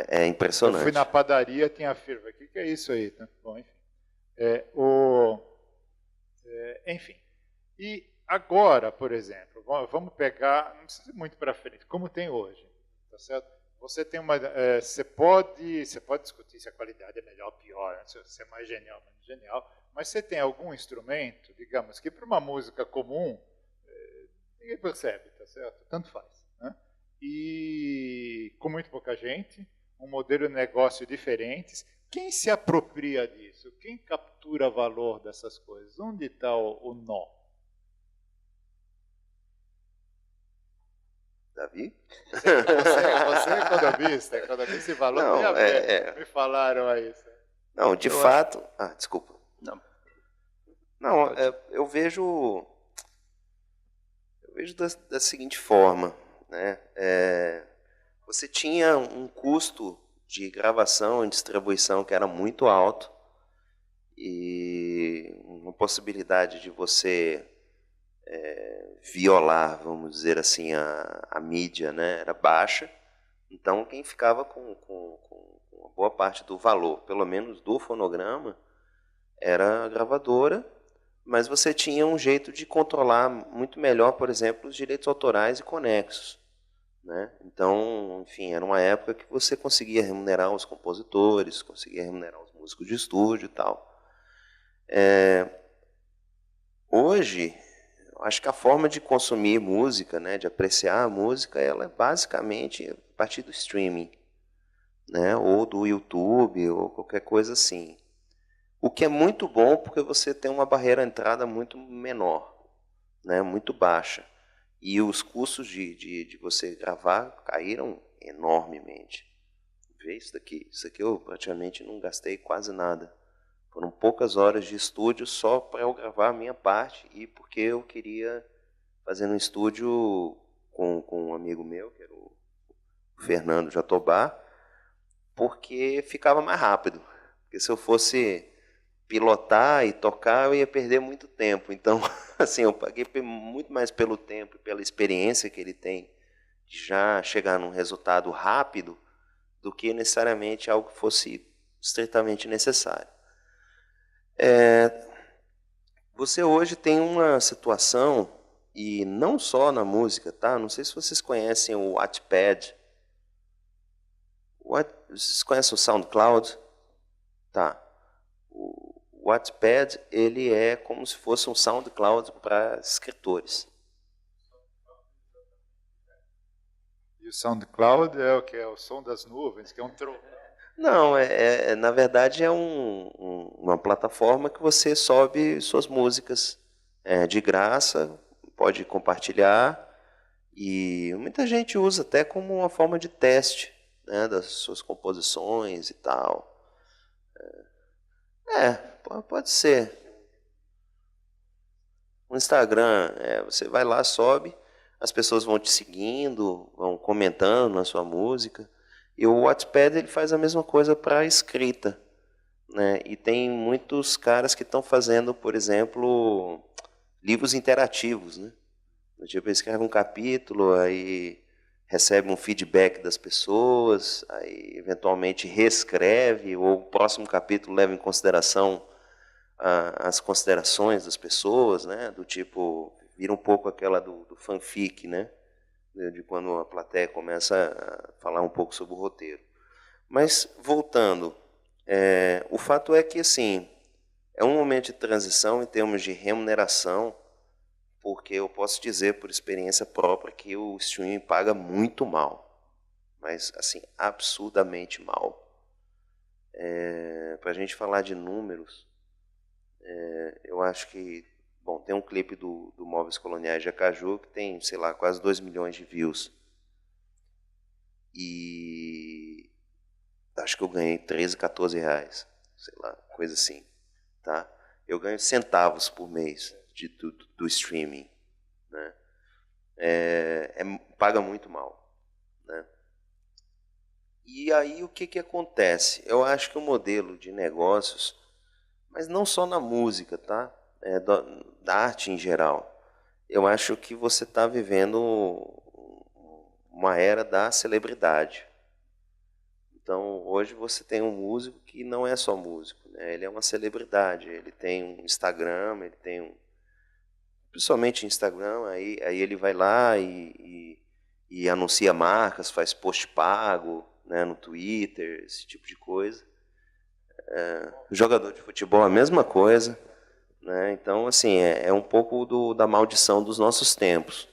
É impressionante. Eu fui na padaria, tinha fila. O que é isso aí? Bom, enfim. Enfim. E agora, por exemplo, vamos pegar, não precisa ir muito para frente, como tem hoje, tá certo? Você tem você pode discutir se a qualidade é melhor ou pior, né? Se é mais genial ou menos genial, mas você tem algum instrumento, digamos, que para uma música comum ninguém percebe, tá certo? Tanto faz, né? E com muito pouca gente, um modelo de negócio diferente. Quem se apropria disso? Quem captura valor dessas coisas? Onde está o nó? Davi? Você é economista, esse valor não, tem a ver. Me falaram aí. Não, de fato... desculpa. Não, eu vejo da seguinte forma, né? Você tinha um custo de gravação e distribuição que era muito alto e uma possibilidade de você violar, vamos dizer assim, a mídia, né, era baixa. Então, quem ficava com uma boa parte do valor, pelo menos do fonograma, era a gravadora, mas você tinha um jeito de controlar muito melhor, por exemplo, os direitos autorais e conexos. Né? Então, enfim, era uma época que você conseguia remunerar os compositores, conseguia remunerar os músicos de estúdio e tal. Hoje, eu acho que a forma de consumir música, né, de apreciar a música, ela é basicamente a partir do streaming, né, ou do YouTube, ou qualquer coisa assim. O que é muito bom porque você tem uma barreira de entrada muito menor, né, muito baixa. E os custos de você gravar caíram enormemente. Vê isso daqui. Isso aqui eu praticamente não gastei quase nada. Foram poucas horas de estúdio só para eu gravar a minha parte e porque eu queria fazer um estúdio com um amigo meu, que era o Fernando Jatobá, porque ficava mais rápido. Porque se eu fosse pilotar e tocar, eu ia perder muito tempo. Então, assim, eu paguei muito mais pelo tempo e pela experiência que ele tem de já chegar num resultado rápido do que necessariamente algo que fosse estritamente necessário. Você hoje tem uma situação, e não só na música, tá? Não sei se vocês conhecem o Wattpad. Vocês conhecem o SoundCloud? Tá. O Wattpad, ele é como se fosse um SoundCloud para escritores. E o SoundCloud é o que? É o som das nuvens, que é um trovão. Não, na verdade é uma plataforma que você sobe suas músicas de graça, pode compartilhar, e muita gente usa até como uma forma de teste, né, das suas composições e tal. Pode ser. O Instagram, você vai lá, sobe, as pessoas vão te seguindo, vão comentando na sua música. E o Wattpad ele faz a mesma coisa para a escrita. Né? E tem muitos caras que estão fazendo, por exemplo, livros interativos. Né? Tipo, escreve um capítulo, aí recebe um feedback das pessoas, aí eventualmente reescreve, ou o próximo capítulo leva em consideração as considerações das pessoas, né? Do tipo, vira um pouco aquela do fanfic, né? De quando a plateia começa a falar um pouco sobre o roteiro. Mas, voltando, o fato é que, assim, é um momento de transição em termos de remuneração, porque eu posso dizer, por experiência própria, que o streaming paga muito mal, mas, assim, absurdamente mal. Para a gente falar de números, eu acho que, bom, tem um clipe do Móveis Coloniais de Acaju que tem, sei lá, quase 2 milhões de views. E acho que eu ganhei 13, 14 reais, sei lá, coisa assim, tá? Eu ganho centavos por mês do streaming, né? Paga muito mal, né? E aí o que acontece? Eu acho que o modelo de negócios, mas não só na música, tá? Da arte em geral, eu acho que você está vivendo uma era da celebridade. Então, hoje você tem um músico que não é só músico, né? Ele é uma celebridade, ele tem um Instagram, ele tem principalmente Instagram, aí ele vai lá e anuncia marcas, faz post pago, né, no Twitter, esse tipo de coisa. Jogador de futebol, a mesma coisa, né? Então, assim, é um pouco da maldição dos nossos tempos.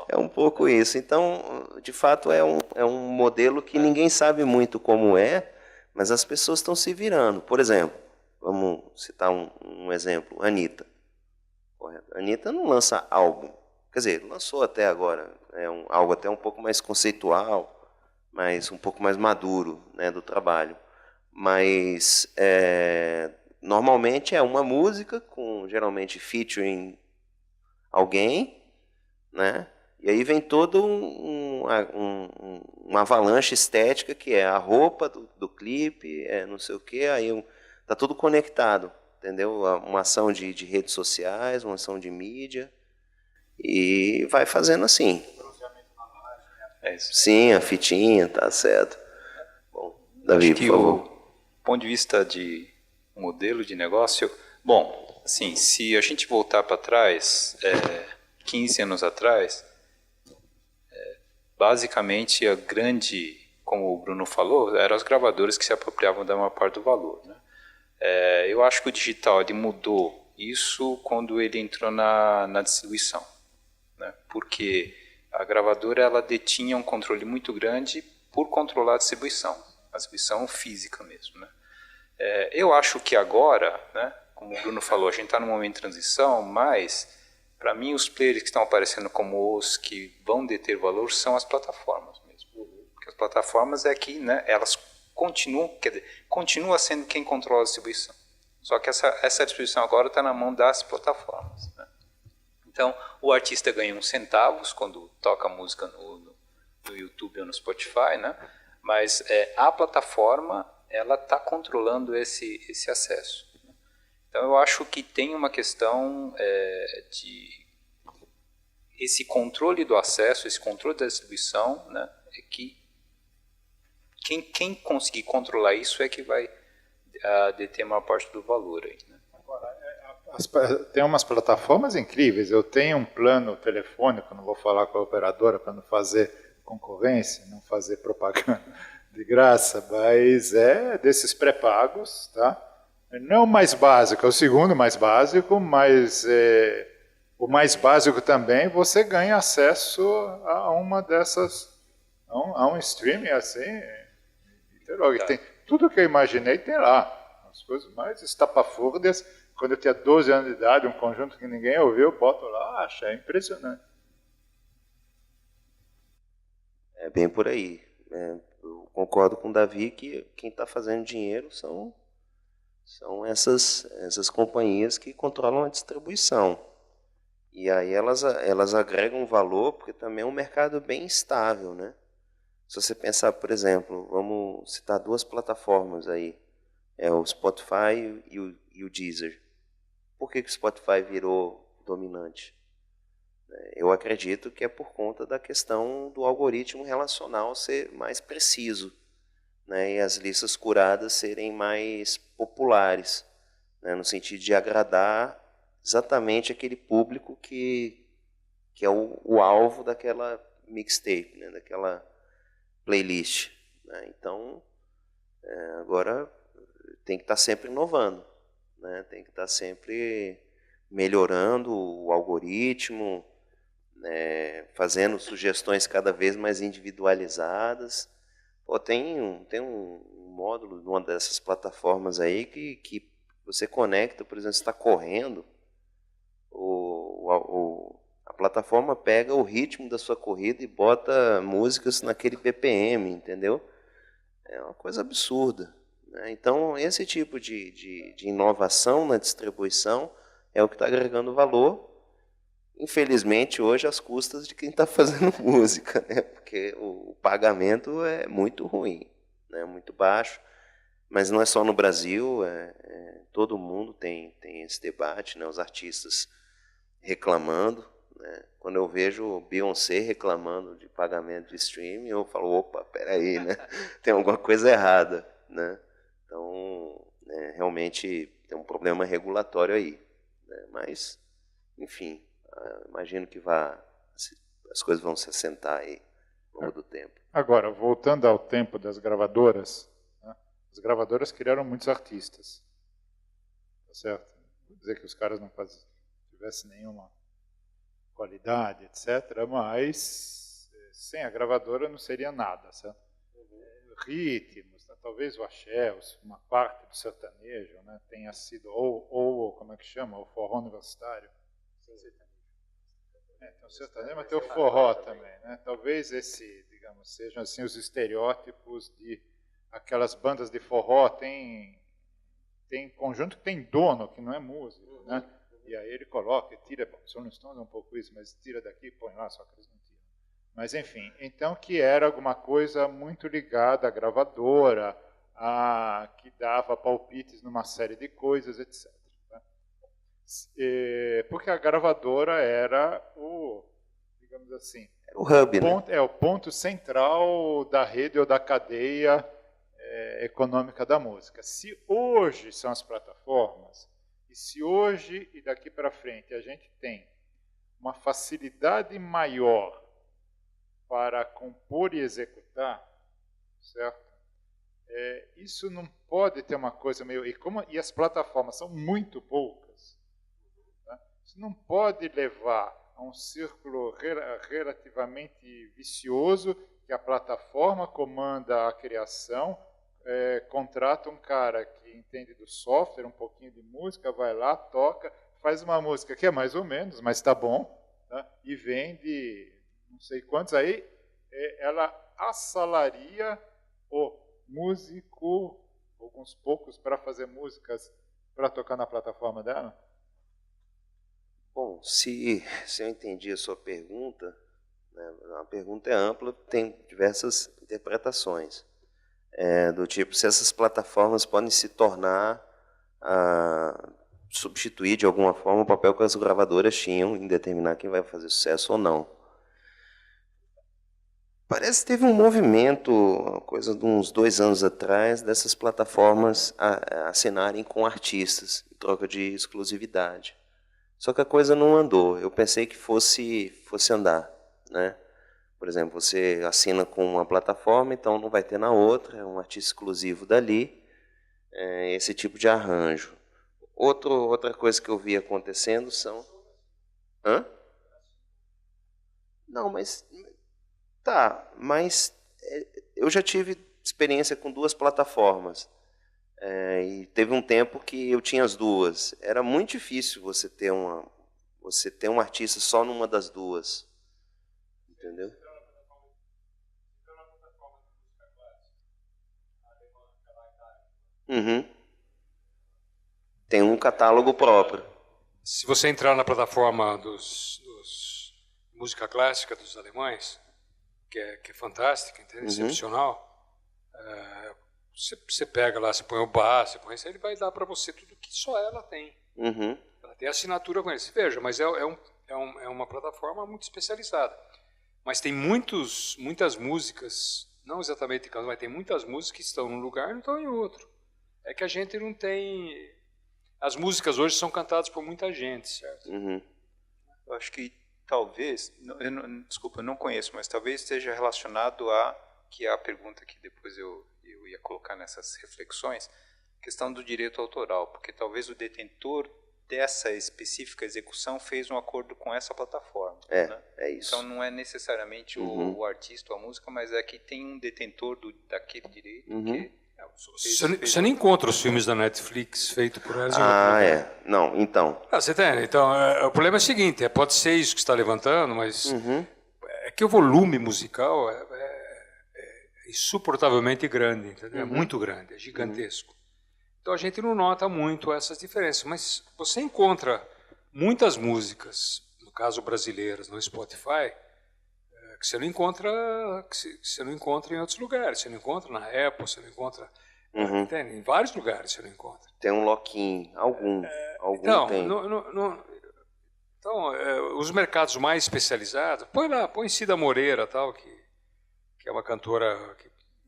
É um pouco isso. Então, de fato, é um modelo que ninguém sabe muito como é, mas as pessoas estão se virando. Por exemplo, vamos citar um exemplo, Anitta. Anitta não lança álbum. Quer dizer, lançou até agora. Algo até um pouco mais conceitual, mas um pouco mais maduro, né, do trabalho. Mas, normalmente é uma música, com geralmente featuring alguém, né? E aí vem todo uma avalanche estética, que é a roupa do clipe, não sei o quê, aí tá tudo conectado, entendeu? Uma ação de redes sociais, uma ação de mídia, e vai fazendo assim. Sim, a fitinha, tá certo. Bom, Davi, por favor. Do ponto de vista de modelo de negócio, bom, assim, se a gente voltar para trás, 15 anos atrás, basicamente a grande, como o Bruno falou, eram as gravadoras que se apropriavam da maior parte do valor, né? Eu acho que o digital ele mudou isso quando ele entrou na distribuição, né? Porque a gravadora ela detinha um controle muito grande por controlar a distribuição física mesmo, né? Eu acho que agora, né, como o Bruno falou, a gente está num momento de transição, mas para mim os players que estão aparecendo como os que vão deter valor são as plataformas mesmo. Porque as plataformas que, né, elas continua sendo quem controla a distribuição. Só que essa distribuição agora está na mão das plataformas, né? Então, o artista ganha uns centavos quando toca música no YouTube ou no Spotify, né? Mas a plataforma ela está controlando esse acesso. Então, eu acho que tem uma questão de esse controle do acesso, esse controle da distribuição, né? Que quem conseguir controlar isso é que vai deter a maior parte do valor aí, né? Tem umas plataformas incríveis. Eu tenho um plano telefônico, não vou falar com a operadora para não fazer concorrência, não fazer propaganda de graça, mas é desses pré-pagos, tá? Não é o mais básico, é o segundo mais básico, mas o mais básico também você ganha acesso a uma dessas, a um streaming assim, tem tudo que eu imaginei tem lá, as coisas mais estapafúrdias. Quando eu tinha 12 anos de idade, um conjunto que ninguém ouviu, eu boto lá, é impressionante. É bem por aí. Eu concordo com o Davi que quem está fazendo dinheiro são essas companhias que controlam a distribuição. E aí elas agregam valor, porque também é um mercado bem estável, né? Se você pensar, por exemplo, vamos citar duas plataformas aí, é o Spotify e o Deezer. Por que o Spotify virou dominante? Eu acredito que é por conta da questão do algoritmo relacional ser mais preciso, né, e as listas curadas serem mais populares, né, no sentido de agradar exatamente aquele público que é o alvo daquela mixtape, né, daquela playlist. Né? Então, agora tem que estar sempre inovando, né, tem que estar sempre melhorando o algoritmo, né, fazendo sugestões cada vez mais individualizadas. Pô, tem um módulo numa dessas plataformas aí que você conecta, por exemplo, você está correndo, a plataforma pega o ritmo da sua corrida e bota músicas naquele BPM, entendeu? É uma coisa absurda. Né? Então, esse tipo de inovação na distribuição é o que está agregando valor, infelizmente, hoje, às custas de quem está fazendo música, né? Porque o pagamento é muito ruim, né? Muito baixo, mas não é só no Brasil, todo mundo tem esse debate, né? Os artistas reclamando, né? Quando eu vejo Beyoncé reclamando de pagamento de streaming, eu falo, opa, peraí, né? Tem alguma coisa errada, né? Então, realmente tem um problema regulatório aí, né? Mas, enfim, imagino que as coisas vão se assentar aí ao longo do tempo. Agora, voltando ao tempo das gravadoras, né? As gravadoras criaram muitos artistas, tá certo? Vou dizer que os caras não tivessem nenhuma qualidade, etc., mas sem a gravadora não seria nada, certo? Ritmos, né? Talvez o axé, uma parte do sertanejo, né? Tenha sido, ou como é que chama, o forró universitário. Tem o sertanejo, mas tem o forró também, né? Talvez digamos, sejam assim os estereótipos de aquelas bandas de forró, tem conjunto que tem dono, que não é músico, né? E aí ele coloca, tira, bom, os Rolling Stones é um pouco isso, mas tira daqui e põe lá, só que eles não tiram. Mas enfim, então que era alguma coisa muito ligada à gravadora, que dava palpites numa série de coisas, etc. Porque a gravadora era digamos assim, era o hub, né? O ponto central da rede ou da cadeia econômica da música. Se hoje são as plataformas, e se hoje e daqui para frente a gente tem uma facilidade maior para compor e executar, certo? Isso não pode ter uma coisa meio... E as plataformas são muito poucas, isso não pode levar a um círculo relativamente vicioso, que a plataforma comanda a criação, contrata um cara que entende do software, um pouquinho de música, vai lá, toca, faz uma música que é mais ou menos, mas está bom, tá? E vende não sei quantos, aí ela assalaria o músico, alguns poucos, para fazer músicas para tocar na plataforma dela? Bom, se eu entendi a sua pergunta, né, a pergunta é ampla, tem diversas interpretações. Do tipo, se essas plataformas podem se tornar, substituir de alguma forma o papel que as gravadoras tinham em determinar quem vai fazer sucesso ou não. Parece que teve um movimento, coisa de uns 2 anos atrás, dessas plataformas assinarem com artistas, em troca de exclusividade. Só que a coisa não andou. Eu pensei que fosse andar, né? Por exemplo, você assina com uma plataforma, então não vai ter na outra, é um artista exclusivo dali, esse tipo de arranjo. Outra coisa que eu vi acontecendo são... Hã? Não, mas... Tá, mas eu já tive experiência com 2 plataformas. E teve um tempo que eu tinha as 2. Era muito difícil você ter um artista só numa das 2. Entendeu? Uhum. Tem um catálogo próprio. Se você entrar na plataforma dos música clássica dos alemães, que é fantástica, excepcional, Você pega lá, você põe o bar, você põe isso, ele vai dar para você tudo que só ela tem. Ela tem assinatura com eles. Veja, mas é uma plataforma muito especializada. Mas tem muitas músicas, não exatamente canções, mas tem muitas músicas que estão num lugar e não estão em outro. É que a gente não tem... As músicas hoje são cantadas por muita gente, certo? Eu acho que talvez, desculpa, eu não conheço, mas talvez esteja relacionado a, que é a pergunta que depois eu ia colocar nessas reflexões, a questão do direito autoral, porque talvez o detentor dessa específica execução fez um acordo com essa plataforma. Né? É isso. Então não é necessariamente o artista ou a música, mas é que tem um detentor daquele direito que... Você não encontra os filmes da Netflix feitos por elas. Não, então. Você tem. Então, o problema é o seguinte, pode ser isso que está levantando, mas é que o volume musical é insuportavelmente grande, entendeu? É muito grande, é gigantesco. Então a gente não nota muito essas diferenças, mas você encontra muitas músicas, no caso brasileiras, no Spotify, que você não encontra em outros lugares. Você não encontra na Apple, você não encontra em vários lugares você não encontra. Tem um lock-in, algum tem. Então, os mercados mais especializados, põe Cida Moreira, tal, que é uma cantora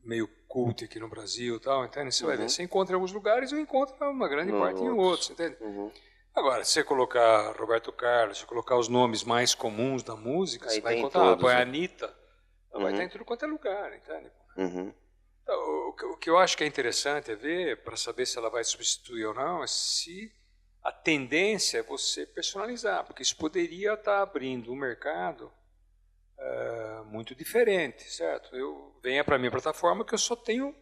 meio cult aqui no Brasil, tal, entende? Você vai ver, você encontra em alguns lugares ou encontra uma grande parte em outros, entende? Agora, se você colocar Roberto Carlos, se você colocar os nomes mais comuns da música, aí você vai encontrar, todos, põe a Anitta, ela vai estar em tudo quanto é lugar, entende? Então, o que eu acho que é interessante é ver, para saber se ela vai substituir ou não, é se a tendência é você personalizar, porque isso poderia estar abrindo um mercado muito diferente, certo? Venha para a minha plataforma que eu só tenho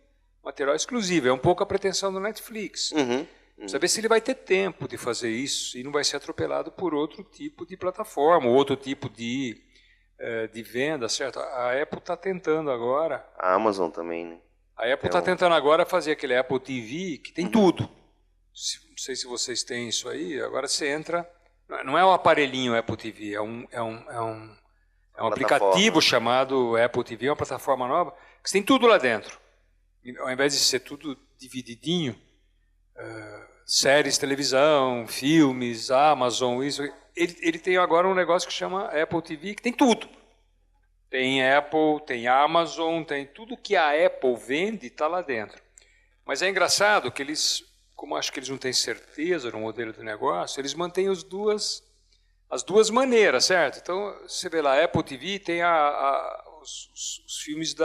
material exclusivo, é um pouco a pretensão do Netflix. Saber se ele vai ter tempo de fazer isso e não vai ser atropelado por outro tipo de plataforma, outro tipo de venda, certo? A Apple está tentando agora. A Amazon também, né? A Apple está tentando agora fazer aquele Apple TV que tem tudo. Não sei se vocês têm isso aí. Agora você entra, não é um aparelhinho Apple TV, é um aplicativo chamado Apple TV, é uma plataforma nova que você tem tudo lá dentro. Ao invés de ser tudo divididinho. Séries, televisão, filmes, Amazon, isso. Ele tem agora um negócio que chama Apple TV, que tem tudo. Tem Apple, tem Amazon, tem tudo que a Apple vende está lá dentro. Mas é engraçado que eles, como acho que eles não têm certeza no modelo de negócio, eles mantêm as duas maneiras, certo? Então, você vê lá, a Apple TV tem os filmes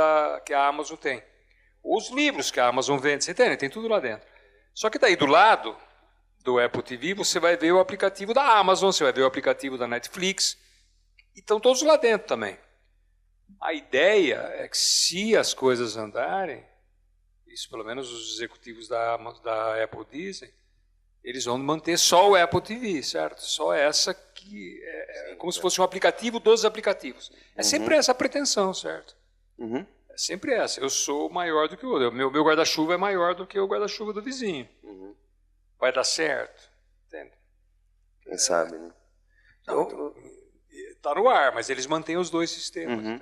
que a Amazon tem. Os livros que a Amazon vende, você entende? Tem tudo lá dentro. Só que daí do lado do Apple TV você vai ver o aplicativo da Amazon, você vai ver o aplicativo da Netflix, e estão todos lá dentro também. A ideia é que se as coisas andarem, isso pelo menos os executivos da Apple dizem, eles vão manter só o Apple TV, certo? Só essa que é como se fosse um aplicativo dos aplicativos. É sempre essa a pretensão, certo? É sempre essa. Eu sou maior do que o outro. Meu guarda-chuva é maior do que o guarda-chuva do vizinho. Vai dar certo. Entende? Quem sabe, né? Está no ar, mas eles mantêm os dois sistemas.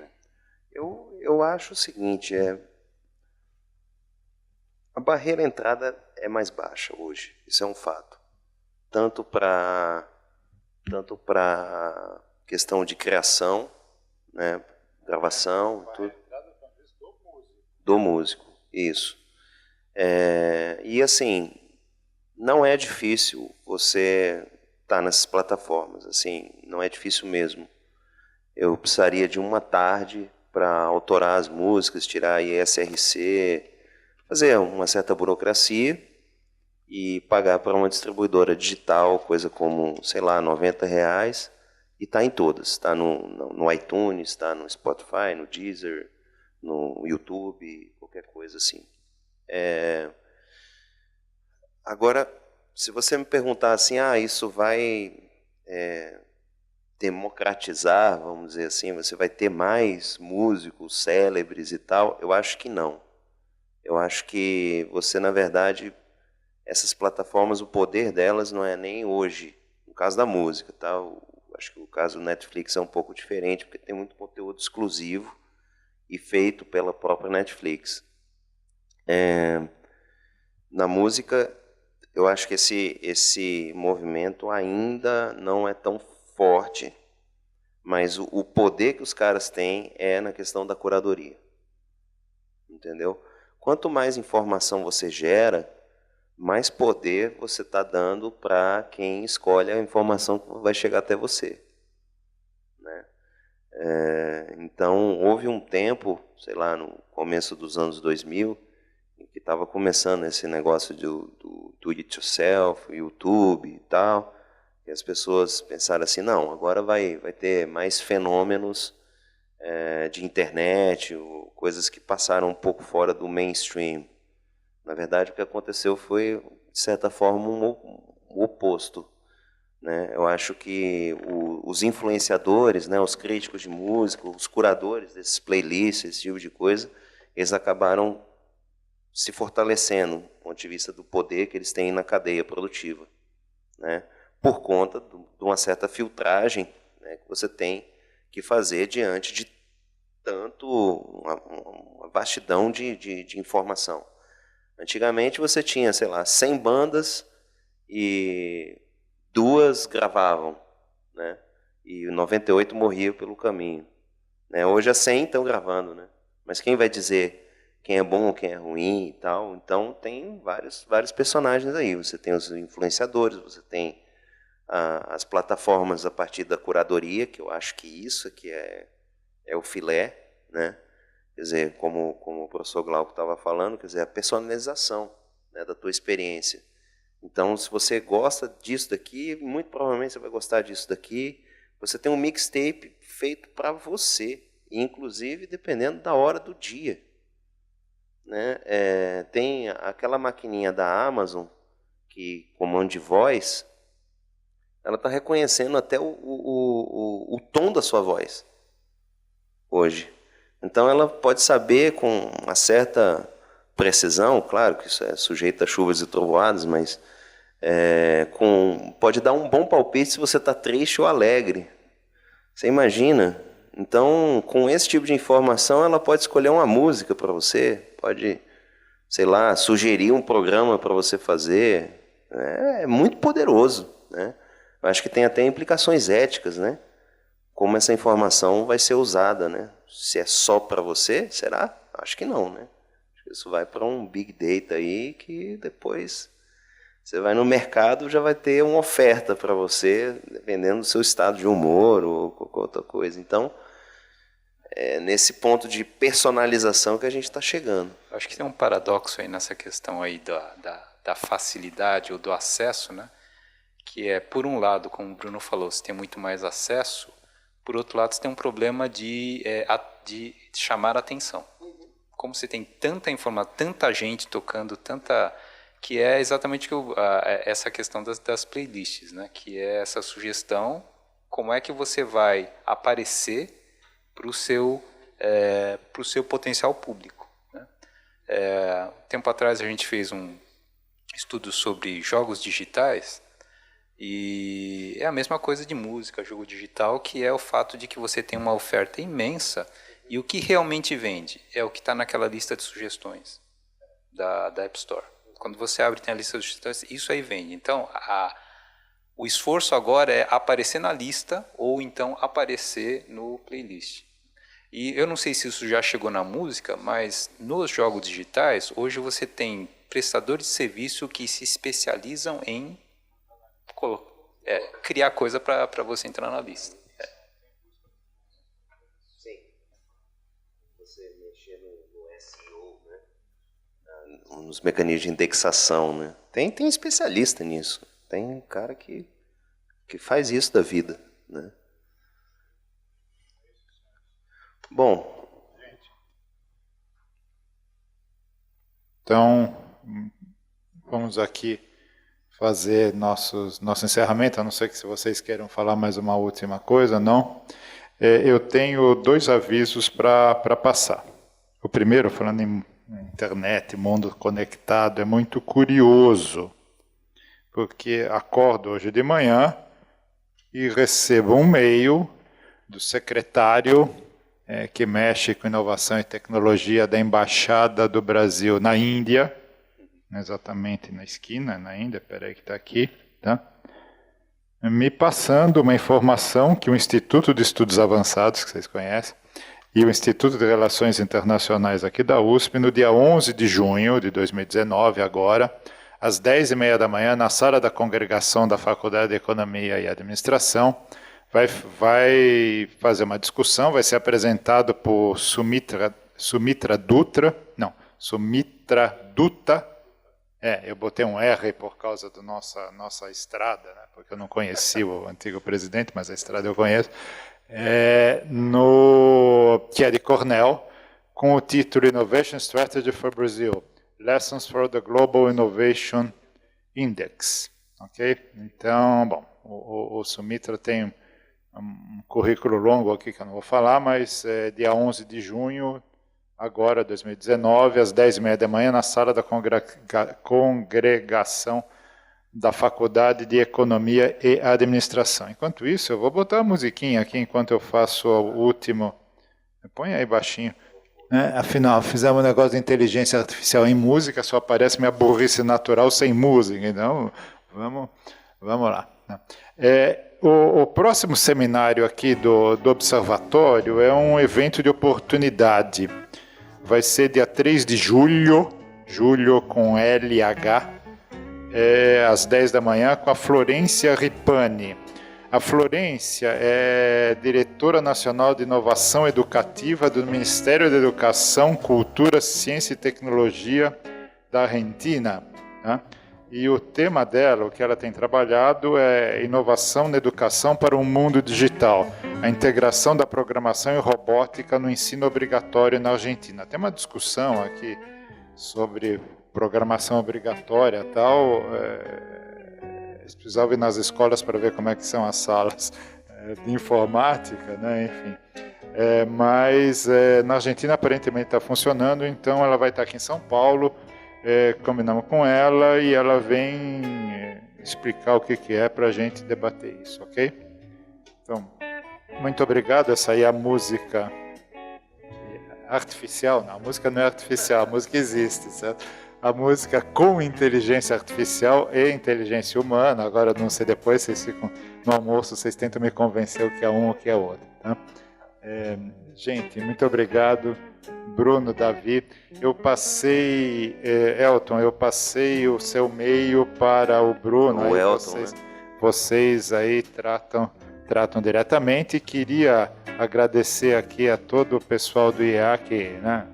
Eu acho o seguinte, a barreira à entrada é mais baixa hoje. Isso é um fato. Tanto para questão de criação, né, gravação, tudo. Do músico, isso. E assim, não é difícil você estar nessas plataformas, assim, não é difícil mesmo. Eu precisaria de uma tarde para autorar as músicas, tirar a ISRC, fazer uma certa burocracia e pagar para uma distribuidora digital, coisa como, sei lá, R$90, e está em todas. Está no iTunes, está no Spotify, no Deezer, no YouTube, qualquer coisa assim. Agora, se você me perguntar assim, isso vai democratizar, vamos dizer assim, você vai ter mais músicos célebres e tal, eu acho que não. Eu acho que você, na verdade, essas plataformas, o poder delas não é nem hoje, no caso da música, tá? Acho que o caso do Netflix é um pouco diferente, porque tem muito conteúdo exclusivo e feito pela própria Netflix. Na música, eu acho que esse movimento ainda não é tão forte, mas o poder que os caras têm é na questão da curadoria. Entendeu? Quanto mais informação você gera, mais poder você está dando para quem escolhe a informação que vai chegar até você. Né? Então, houve um tempo, sei lá, no começo dos anos 2000, em que estava começando esse negócio do it yourself, YouTube e tal, e as pessoas pensaram assim, não, agora vai ter mais fenômenos de internet, coisas que passaram um pouco fora do mainstream. Na verdade, o que aconteceu foi, de certa forma, o oposto. Né? Eu acho que os influenciadores, né, os críticos de música, os curadores desses playlists, esse tipo de coisa, eles acabaram se fortalecendo do ponto de vista do poder que eles têm na cadeia produtiva. Né? Por conta de uma certa filtragem, né, que você tem que fazer diante de tanto uma vastidão de informação. Antigamente você tinha, sei lá, 100 bandas e 2 gravavam, né? E 98 morriam pelo caminho. Né? Hoje as 100 estão gravando, né? Mas quem vai dizer quem é bom, quem é ruim e tal? Então tem vários personagens aí. Você tem os influenciadores, você tem as plataformas a partir da curadoria, que eu acho que isso aqui é o filé, né? Quer dizer, como o professor Glauco estava falando, quer dizer, a personalização, né, da tua experiência. Então, se você gosta disso daqui, muito provavelmente você vai gostar disso daqui. Você tem um mixtape feito para você, inclusive dependendo da hora do dia. Né? Tem aquela maquininha da Amazon, que comando de voz, ela está reconhecendo até o tom da sua voz hoje. Então ela pode saber com uma certa precisão, claro que isso é sujeito a chuvas e trovoadas, mas pode dar um bom palpite se você está triste ou alegre. Você imagina? Então, com esse tipo de informação, ela pode escolher uma música para você, pode, sei lá, sugerir um programa para você fazer. É muito poderoso, né? Eu acho que tem até implicações éticas, né? Como essa informação vai ser usada, né? Se é só para você, será? Acho que não, né? Isso vai para um big data aí que depois você vai no mercado, já vai ter uma oferta para você, dependendo do seu estado de humor ou qualquer outra coisa. Então, é nesse ponto de personalização que a gente está chegando. Acho que tem um paradoxo aí nessa questão aí da facilidade ou do acesso, né? Que é, por um lado, como o Bruno falou, você tem muito mais acesso, por outro lado, você tem um problema de chamar a atenção. Como você tem tanta informação, tanta gente tocando, que é exatamente essa questão das playlists, né? Que é essa sugestão, como é que você vai aparecer para o seu potencial público. Né? Tempo atrás a gente fez um estudo sobre jogos digitais, e é a mesma coisa de música, jogo digital, que é o fato de que você tem uma oferta imensa e o que realmente vende é o que está naquela lista de sugestões da App Store. Quando você abre e tem a lista de sugestões, isso aí vende. Então, o esforço agora é aparecer na lista ou então aparecer no playlist. E eu não sei se isso já chegou na música, mas nos jogos digitais, hoje você tem prestadores de serviço que se especializam em criar coisa para você entrar na lista. Sim. Você mexer no SEO, né? Nos mecanismos de indexação, né? Tem especialista nisso. Tem um cara que faz isso da vida, né? Bom. Então, vamos aqui fazer nosso encerramento, a não ser que se vocês queiram falar mais uma última coisa, não. Eu tenho 2 avisos para passar. O primeiro, falando em internet, mundo conectado, é muito curioso, porque acordo hoje de manhã e recebo um e-mail do secretário que mexe com inovação e tecnologia da Embaixada do Brasil na Índia, exatamente na esquina, na Índia, peraí que está aqui, tá? Me passando uma informação que o Instituto de Estudos Avançados, que vocês conhecem, e o Instituto de Relações Internacionais aqui da USP, no dia 11 de junho de 2019, agora, às 10h30 da manhã, na sala da congregação da Faculdade de Economia e Administração, vai fazer uma discussão, vai ser apresentado por Sumitra Dutta, eu botei um R por causa da nossa estrada, né, porque eu não conheci o antigo presidente, mas a estrada eu conheço, que é de Cornell, com o título Innovation Strategy for Brazil, Lessons for the Global Innovation Index. Okay? Então, bom, o Sumitra tem um currículo longo aqui que eu não vou falar, mas dia 11 de junho, agora, 2019, às 10h30 da manhã, na sala da congregação da Faculdade de Economia e Administração. Enquanto isso, eu vou botar a musiquinha aqui enquanto eu faço o último... Põe aí baixinho. Afinal, fizemos um negócio de inteligência artificial em música, só aparece minha burrice natural sem música. Então, vamos lá. O próximo seminário aqui do Observatório é um evento de oportunidade. Vai ser dia 3 de julho com LH, às 10 da manhã, com a Florência Ripani. A Florência é diretora nacional de inovação educativa do Ministério da Educação, Cultura, Ciência e Tecnologia da Argentina, né? E o tema dela, o que ela tem trabalhado, é inovação na educação para um mundo digital, a integração da programação e robótica no ensino obrigatório na Argentina. Tem uma discussão aqui sobre programação obrigatória e tal. Eles precisavam ir nas escolas para ver como é que são as salas de informática, né? Enfim. Mas na Argentina aparentemente está funcionando, então ela vai estar aqui em São Paulo, combinamos com ela e ela vem explicar o que é para a gente debater isso, ok? Então, muito obrigado. Essa aí é a música artificial. Não, a música não é artificial, a música existe, certo? A música com inteligência artificial e inteligência humana. Agora, não sei, depois vocês ficam no almoço, vocês tentam me convencer o que é um ou o que é outro. Tá? Gente, muito obrigado. Bruno, Davi, eu passei, Elton, eu passei o seu e-mail para o Bruno. O aí Elton, vocês aí tratam diretamente. Queria agradecer aqui a todo o pessoal do IEA, né?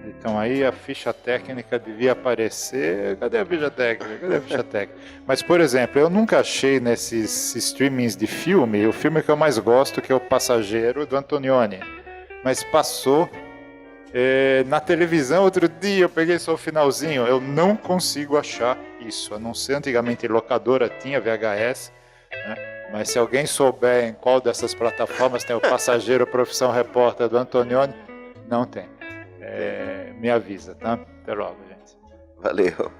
Então aí a ficha técnica devia aparecer. Cadê a ficha técnica? Mas, por exemplo, eu nunca achei nesses streamings de filme, o filme que eu mais gosto, que é O Passageiro, do Antonioni. Mas passou na televisão outro dia, eu peguei só o finalzinho. Eu não consigo achar isso, a não ser antigamente locadora tinha VHS, né? Mas se alguém souber em qual dessas plataformas tem O Passageiro, Profissão Repórter, do Antonioni, não tem. Me avisa, tá? Até logo, gente. Valeu.